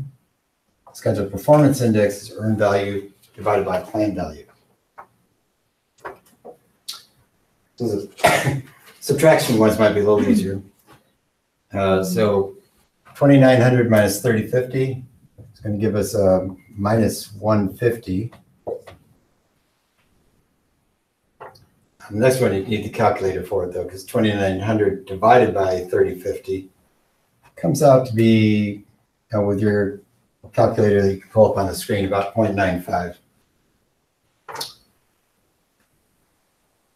Schedule performance index is earned value divided by planned value. So the subtraction ones might be a little easier. So 2,900 minus 3,050 is going to give us minus 150. The next one you need the calculator for it though, because 2,900 divided by 3,050 comes out to be, with your calculator that you can pull up on the screen, about 0.95.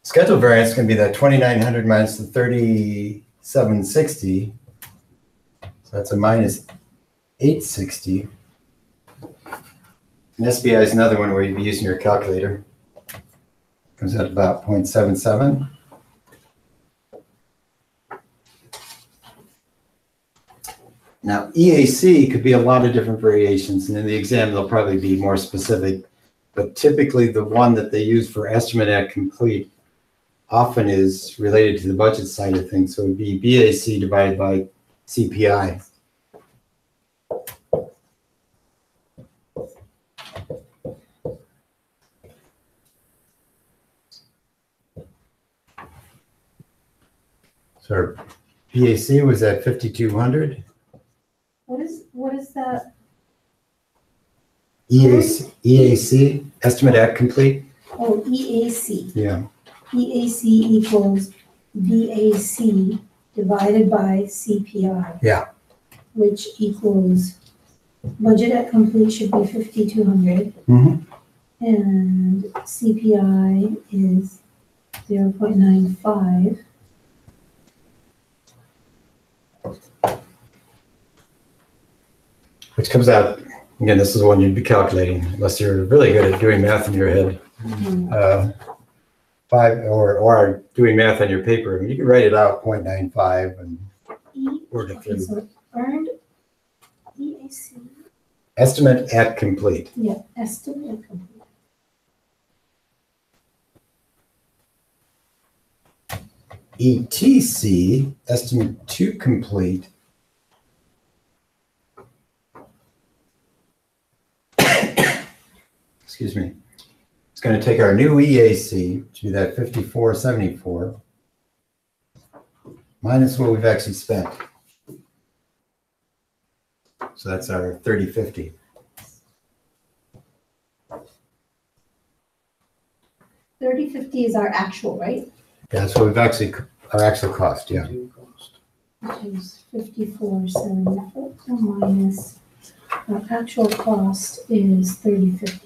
Schedule variance is going to be that 2,900 minus the 3,760. So that's a minus 860. And SBI is another one where you'd be using your calculator. Comes out about 0.77. Now, EAC could be a lot of different variations, and in the exam, they'll probably be more specific. But typically, the one that they use for estimate at complete often is related to the budget side of things. So it would be BAC divided by CPI. So our BAC was at 5,200. What is that? EAC, estimate at complete. Oh, EAC. Yeah. EAC equals BAC divided by CPI. Yeah. Which equals, budget at complete should be 5,200. And CPI is 0.95. Which comes out, again, this is the one you'd be calculating, unless you're really good at doing math in your head. 5 or doing math on your paper. I mean, you can write it out 0.95 and work it through. So earned EAC. Estimate at complete. Yeah, estimate at complete. ETC, estimate to complete. Excuse me. It's going to take our new EAC, which would be that 5474, minus what we've actually spent. So that's our 3050. $30.50 is our actual, right? Yeah, that's what we've actually, our actual cost, yeah. Which is 5474 minus our actual cost is 30.50.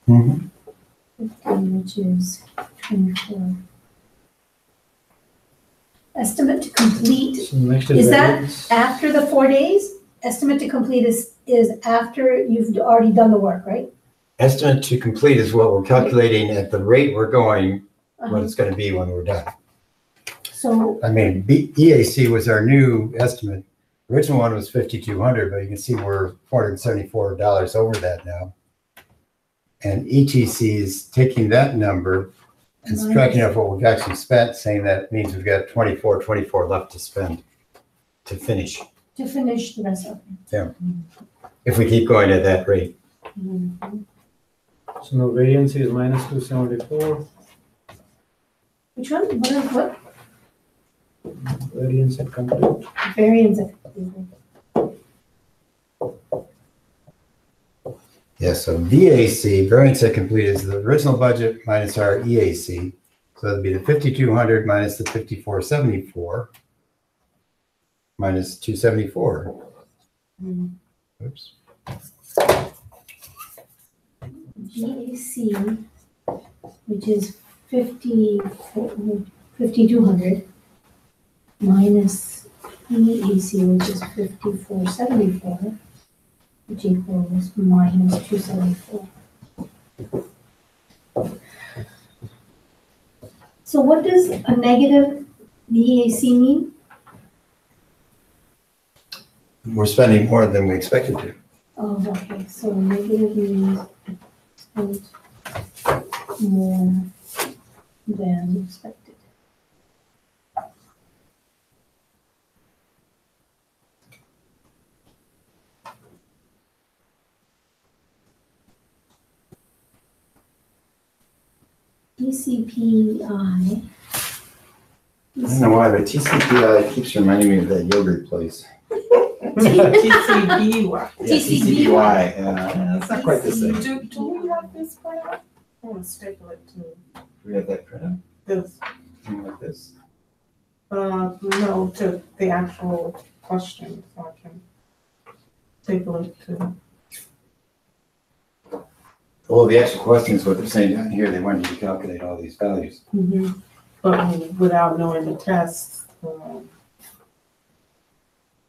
Mm-hmm. 50, which is 24. Estimate to complete, So next is that variance. after the 4 days? Estimate to complete is after you've already done the work, right? Estimate to complete is what we're calculating at the rate we're going, what Uh-huh. it's going to be when we're done. So, I mean, EAC was our new estimate. Original one was 5,200, but you can see we're $474 over that now. And ETC is taking that number and subtracting off what we've actually spent, saying that means we've got 24 left to spend to finish, to finish the rest of it. if we keep going at that rate. Mhm. So now variance is minus 274. Which one? What Variance at complete. variance of? Yeah, so VAC, variance at complete, is the original budget minus our EAC. So that'd be the 5,200 minus the 5474 minus 274. Oops. GAC, which is 5,200 minus EAC, which is 5474, which equals minus 274. So what does a negative EAC mean? We're spending more than we expected to. Oh, okay, so negative means spent more than expected. TCPI. I don't know why, but TCPI keeps reminding me of that yogurt place. TCBY. Yeah, TCPY, yeah, it's not quite the same. Do we have this printout? I want to staple it to Do we have that printout? this. Something like this? No, to the actual question, so I can staple it to. Well, the actual question is what they're saying down here. They want you to calculate all these values. But without knowing the tests,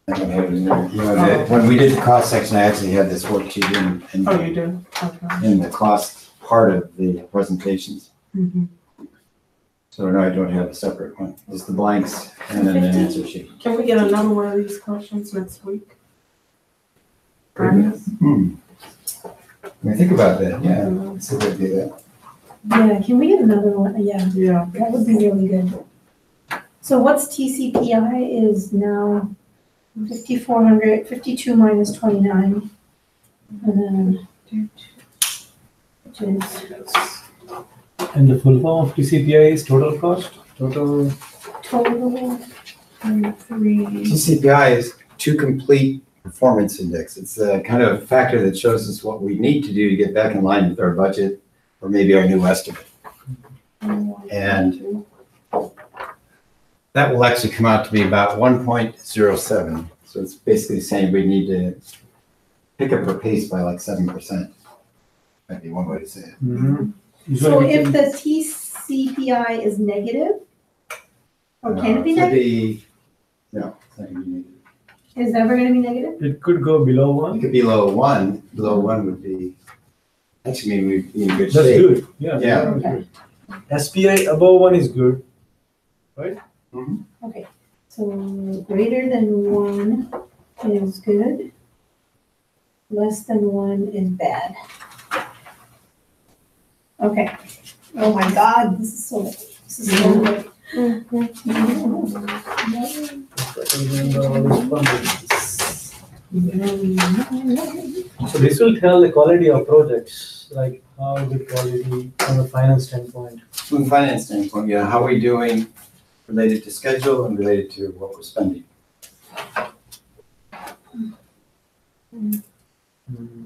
I don't have it in there. You know, when we did the cost section, I actually had this worksheet Oh, you do? Okay. in the cost part of the presentations. Mhm. So no, I don't have a separate one, just the blanks and then an answer sheet. Can we get another one of these questions next week? Ernest? When you think about that, yeah, let's see if I do that. Yeah, can we get another one? Yeah, Yeah. that would be really good. So what's TCPI is now 5,400, 52 minus 29. And then, which is And the full form of TCPI is total cost, Total total, and 3. TCPI is to complete performance index. It's a kind of factor that shows us what we need to do to get back in line with our budget or maybe our new estimate. And that will actually come out to be about 1.07. So it's basically saying we need to pick up our pace by like 7%. Might be one way to say it. So if the TCPI is negative, or can it be negative? No, it's not gonna be negative. Is it ever gonna be negative? it could go below It one. could be below one. Below one would be, actually maybe we'd be in good That's shape. good, yeah. Yeah. that's good. SPI above one is good. Okay, so greater than 1 is good. Less than 1 is bad. Okay. Oh my God, this is so good. So this will tell the quality of projects, like how good quality from a finance standpoint. From a finance standpoint, yeah, how are we doing related to schedule and related to what we're spending?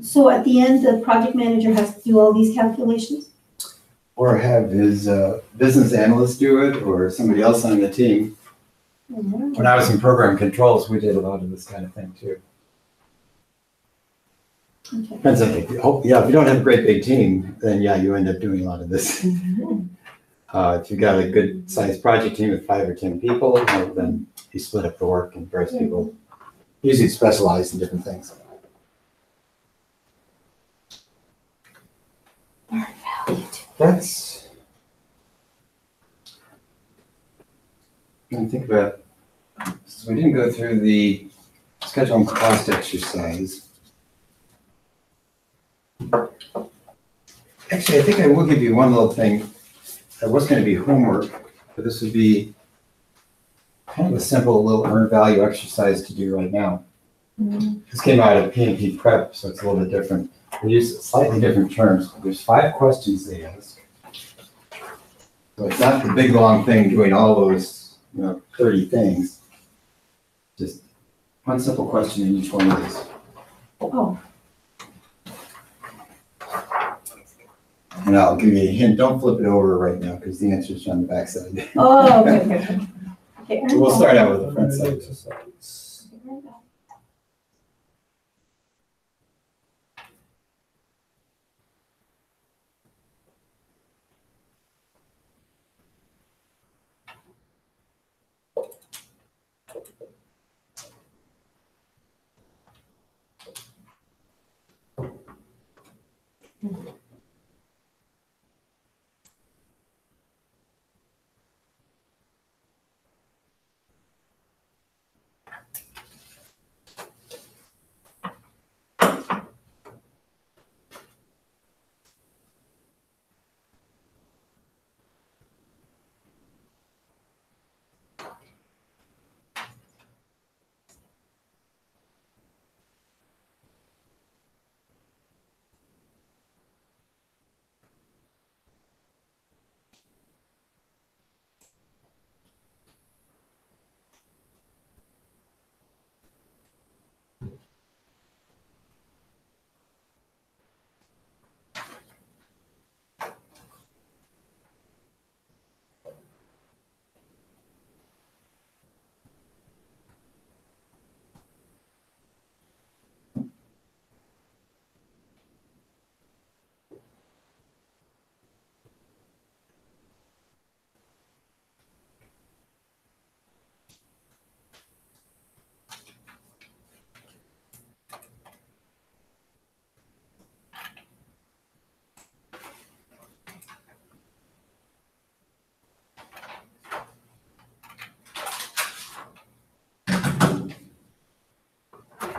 So at the end, the project manager has to do all these calculations? Or have his business analyst do it, or somebody else on the team. When I was in program controls, we did a lot of this kind of thing too. Okay. Depends on, if you don't have a great big team, then yeah, you end up doing a lot of this. If you've got a good sized project team with 5 or 10 people, then you split up the work and various people usually specialize in different things. That's, I think about, so we didn't go through the schedule and cost exercise. Actually, I think I will give you one little thing. That was going to be homework, but this would be kind of a simple little earned value exercise to do right now. This came out of PMP prep, so it's a little bit different. We use slightly different terms. There's 5 questions they ask. So it's not the big long thing doing all those 30 things. Just one simple question in each one of these. Oh. And I'll give you a hint, don't flip it over right now because the answer's on the back side. Oh, okay. Okay. We'll start out with the front side. Exercise.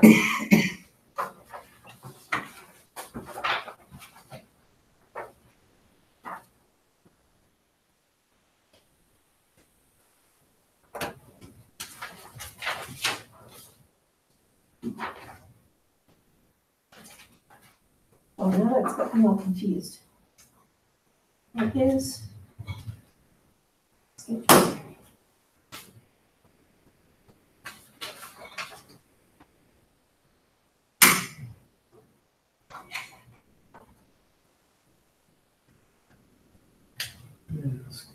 Oh, now that's got me all confused. What is? Schedule. Yes.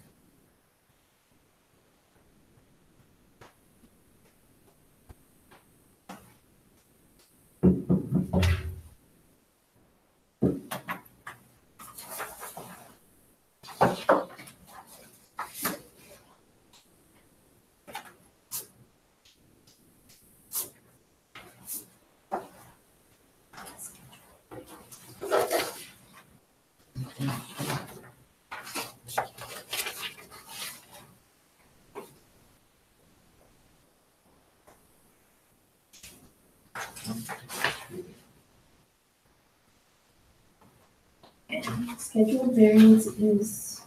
Schedule variance is.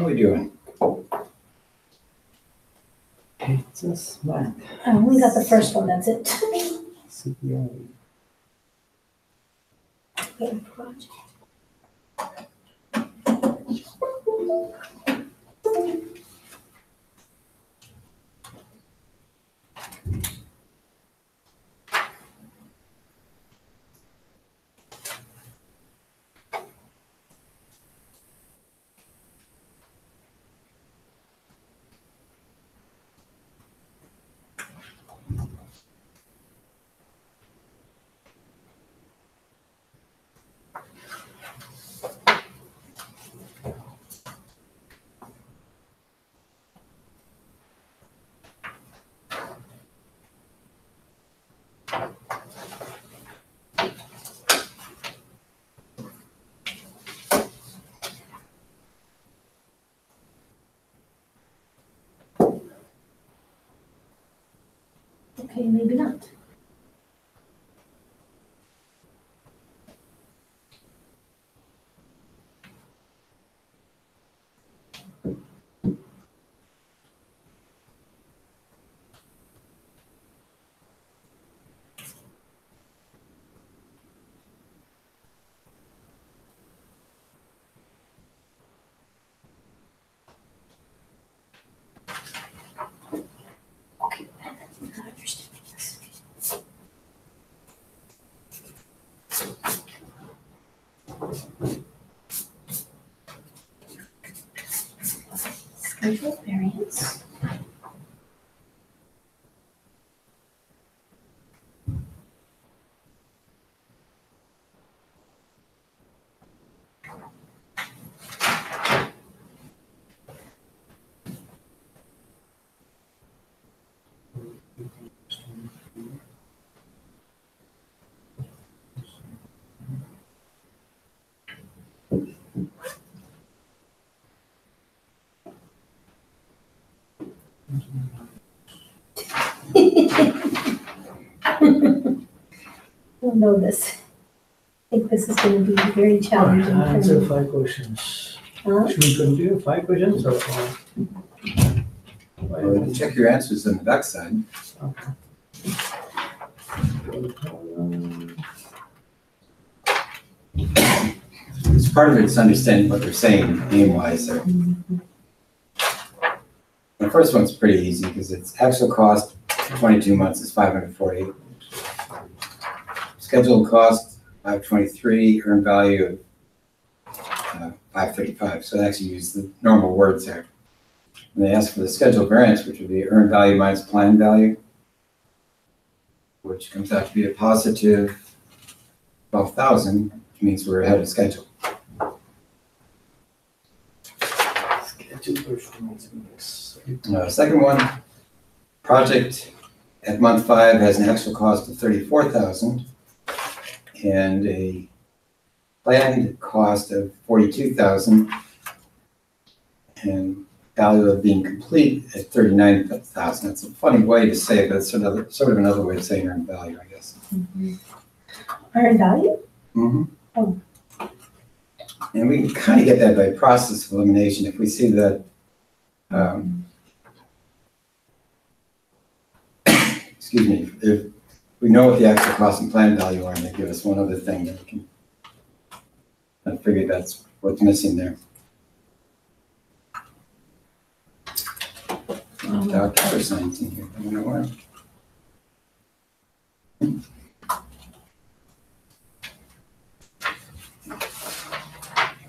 How are we doing? It's just math. I only got the first one, that's it. CPI. Okay, project. Okay, maybe not. Okay, I'm not understanding this. Schedule variance. I don't know this. I think this is gonna be very challenging for Answer me. 5 questions. Huh? Should we continue 5 questions or? Well, you can check your answers on the backside. It's part of it's understanding what they're saying name-wise there. The first one's pretty easy because it's actual cost, 22 months is 540. Scheduled cost, 523, earned value of 535. So they actually use the normal words there. And they ask for the scheduled variance, which would be earned value minus planned value, which comes out to be a positive 12,000, which means we're ahead of schedule. Schedule performance index. Second one, project at month 5 has an actual cost of 34,000 and a planned cost of 42,000 and value of being complete at 39,000. That's a funny way to say it, but it's sort of another way of saying earned value, I guess. Earned value? Mm-hmm. Oh. And we can kind of get that by process of elimination. If we see that, excuse me, if we know what the actual cost and plan value are, and they give us one other thing that we can, I figure that's what's missing there. Dollar signs in here, I don't know why.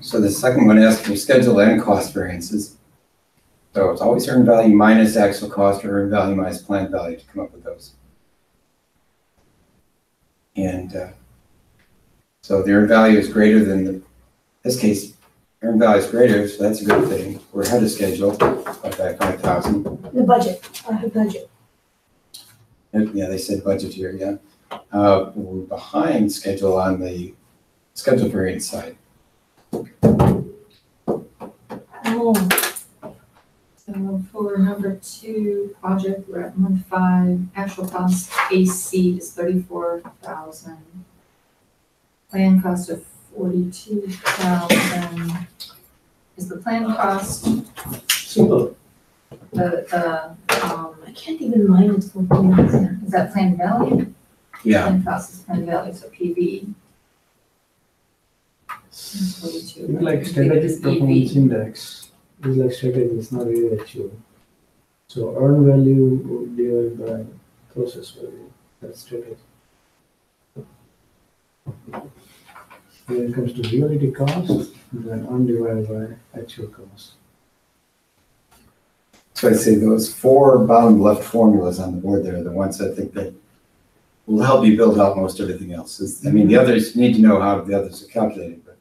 So the second one asks for schedule and cost variances. So it's always earned value minus actual cost or earned value minus planned value to come up with those. And so the earned value is greater than this case, earned value is greater, so that's a good thing. We're ahead of schedule by 5,000. The budget, the budget. Yeah, they said budget here, yeah. We're behind schedule on the schedule variance side. Oh, So for number 2 project, we're at month 5, actual cost AC is 34,000. Plan cost of 42,000. Is the plan cost, Simple. I can't even mind its full name. is that plan value? Yeah, Plan cost is plan value, so PV. is 42. It's like Completed is strategic performance EV. index. It's like strategy, it's not really actual. So earn value divided by process value, that's strategy. When it comes to reality cost, then undivided by actual cost. so I say those four bottom left formulas on the board there are the ones I think that will help you build out most everything else. I mean, the others, you need to know how the others are calculated, but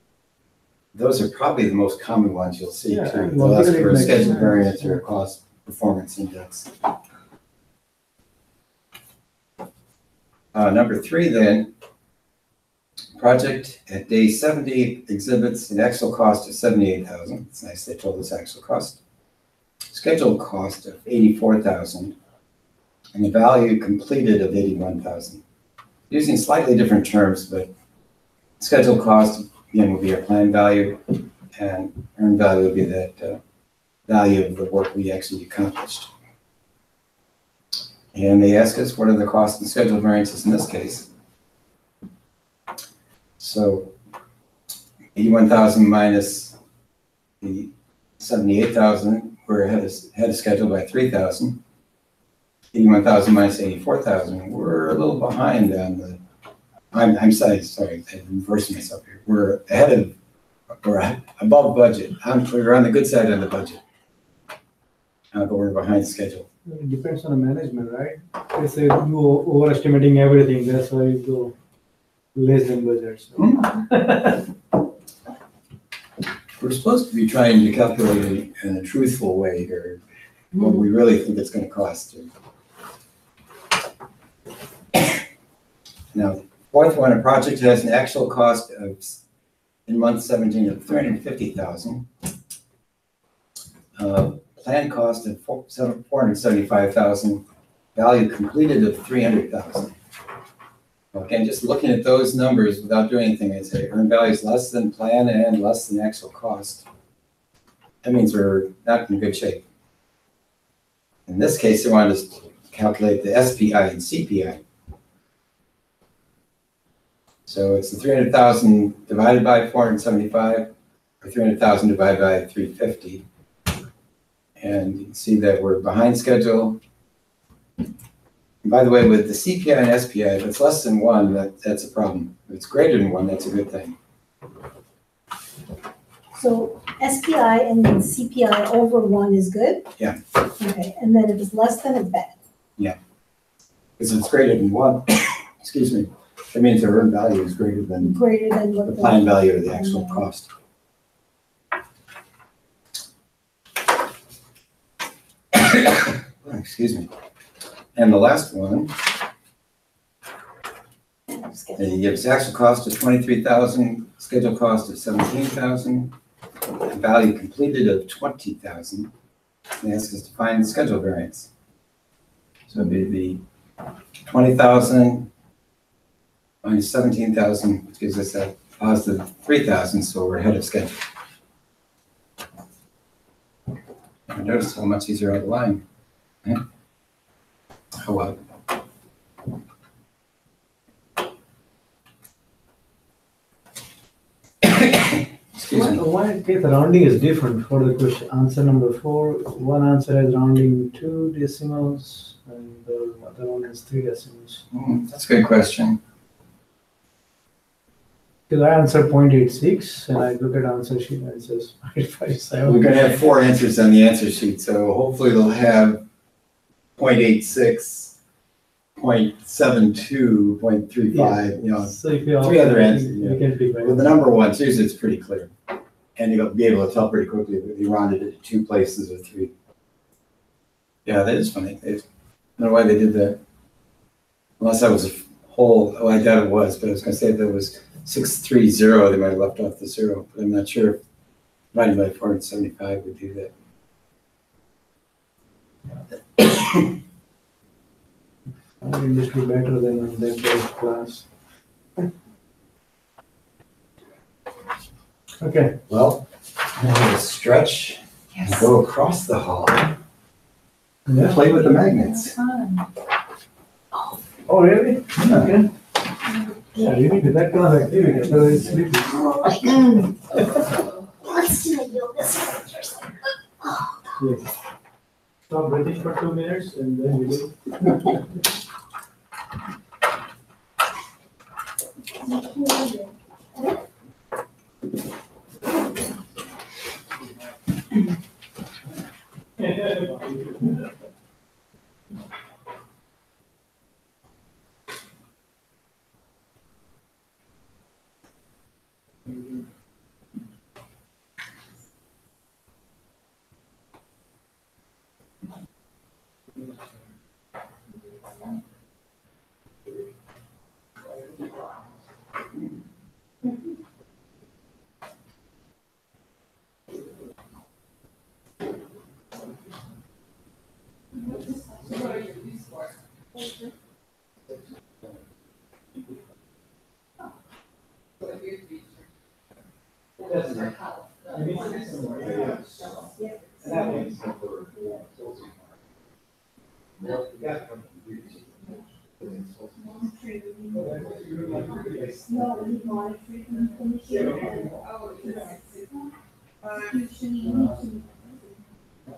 those are probably the most common ones you'll see Yeah, too. and They'll ask logically for it a makes schedule sense. variance or a cost performance index. Number 3 then, project at day 70 exhibits an actual cost of 78,000. It's nice they told us actual cost. Scheduled cost of 84,000 and a value completed of 81,000. Using slightly different terms, but scheduled cost again will be our plan value and earned value will be that value of the work we actually accomplished. And they ask us what are the cost and schedule variances in this case. So 81,000 minus the 78,000, we're ahead of schedule by 3,000. 81,000 minus 84,000, we're a little behind on the, I'm sorry, I'm reversing myself here. We're above budget. We're on the good side of the budget. But we're behind schedule. It depends on the management, right? They say you overestimating everything, that's why you go less than budget. So. We're supposed to be trying to calculate it in a truthful way here, what we really think it's going to cost. Now, fourth one, a project has an actual cost of, in month 17 of 350,000. Plan cost of 475,000, value completed of 300,000. Again, just looking at those numbers without doing anything, I'd say earned value is less than plan and less than actual cost. That means we're not in good shape. In this case, they wanted us to calculate the SPI and CPI. So it's the 300,000 divided by 475, or 300,000 divided by 350. And you can see that we're behind schedule. And by the way, with the CPI and SPI, if it's less than 1, that's a problem. If it's greater than 1, that's a good thing. So SPI and then CPI over 1 is good? Yeah. Okay, and then if it's less than, it's bad. Because if it's greater than 1, excuse me, that means the earned value is greater than What the plan value or the actual cost. Excuse me. And the last one, he gives actual cost of 23,000, schedule cost of 17,000, and value completed of 20,000. They ask us to find the schedule variance. So it'd be the 20,000 minus 17,000, which gives us a positive 3,000, so we're ahead of schedule. Notice how much these are out of line. Yeah. Oh well. Excuse me. Why case rounding is different for the question? Answer number 4, one answer has rounding 2 decimals, and the other one has 3 decimals. That's a good question. Because I answer 0.86, and I look at answer sheet and it says 0.57. We're gonna have 4 answers on the answer sheet, so hopefully they'll have 0.86, 0.72, 0.35, you know. So if you 3 other answers, you yeah. can pick. With the number 1, usually it's pretty clear. And you'll be able to tell pretty quickly if you rounded it to 2 places or 3. Yeah, that is funny. I don't know why they did that. Unless that was a whole, oh, I doubt it was, but I was gonna say if there was 630, they might have left off the 0, but I'm not sure if divided by 475 would do that. Our industry better than that class. Okay. Well, Now we'll stretch and Yes. go across the hall and Yeah. play with the magnets. Fun. Oh, really? Okay. Yeah, you need that kind of activity, otherwise sleepy. Let's do a yoga stretch. Yes. Stop breathing for 2 minutes and then you do.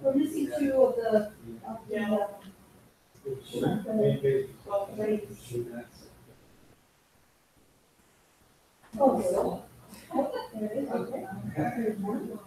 We're missing two of the, oh, there is, okay. There's one.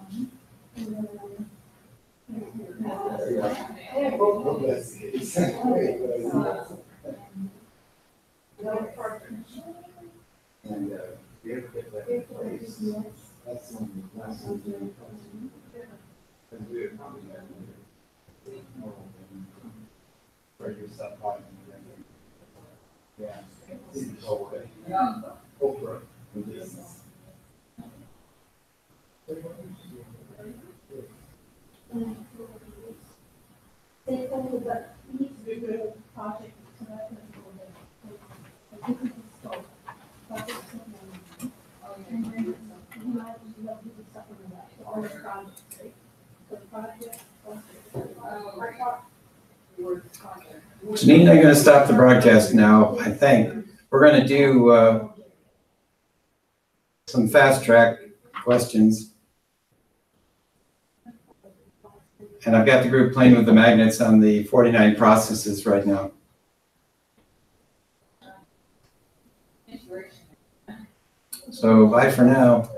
Janine, I'm gonna stop the broadcast now, I think. We're gonna do some fast track questions. And I've got the group playing with the magnets on the 49 processes right now. So bye for now.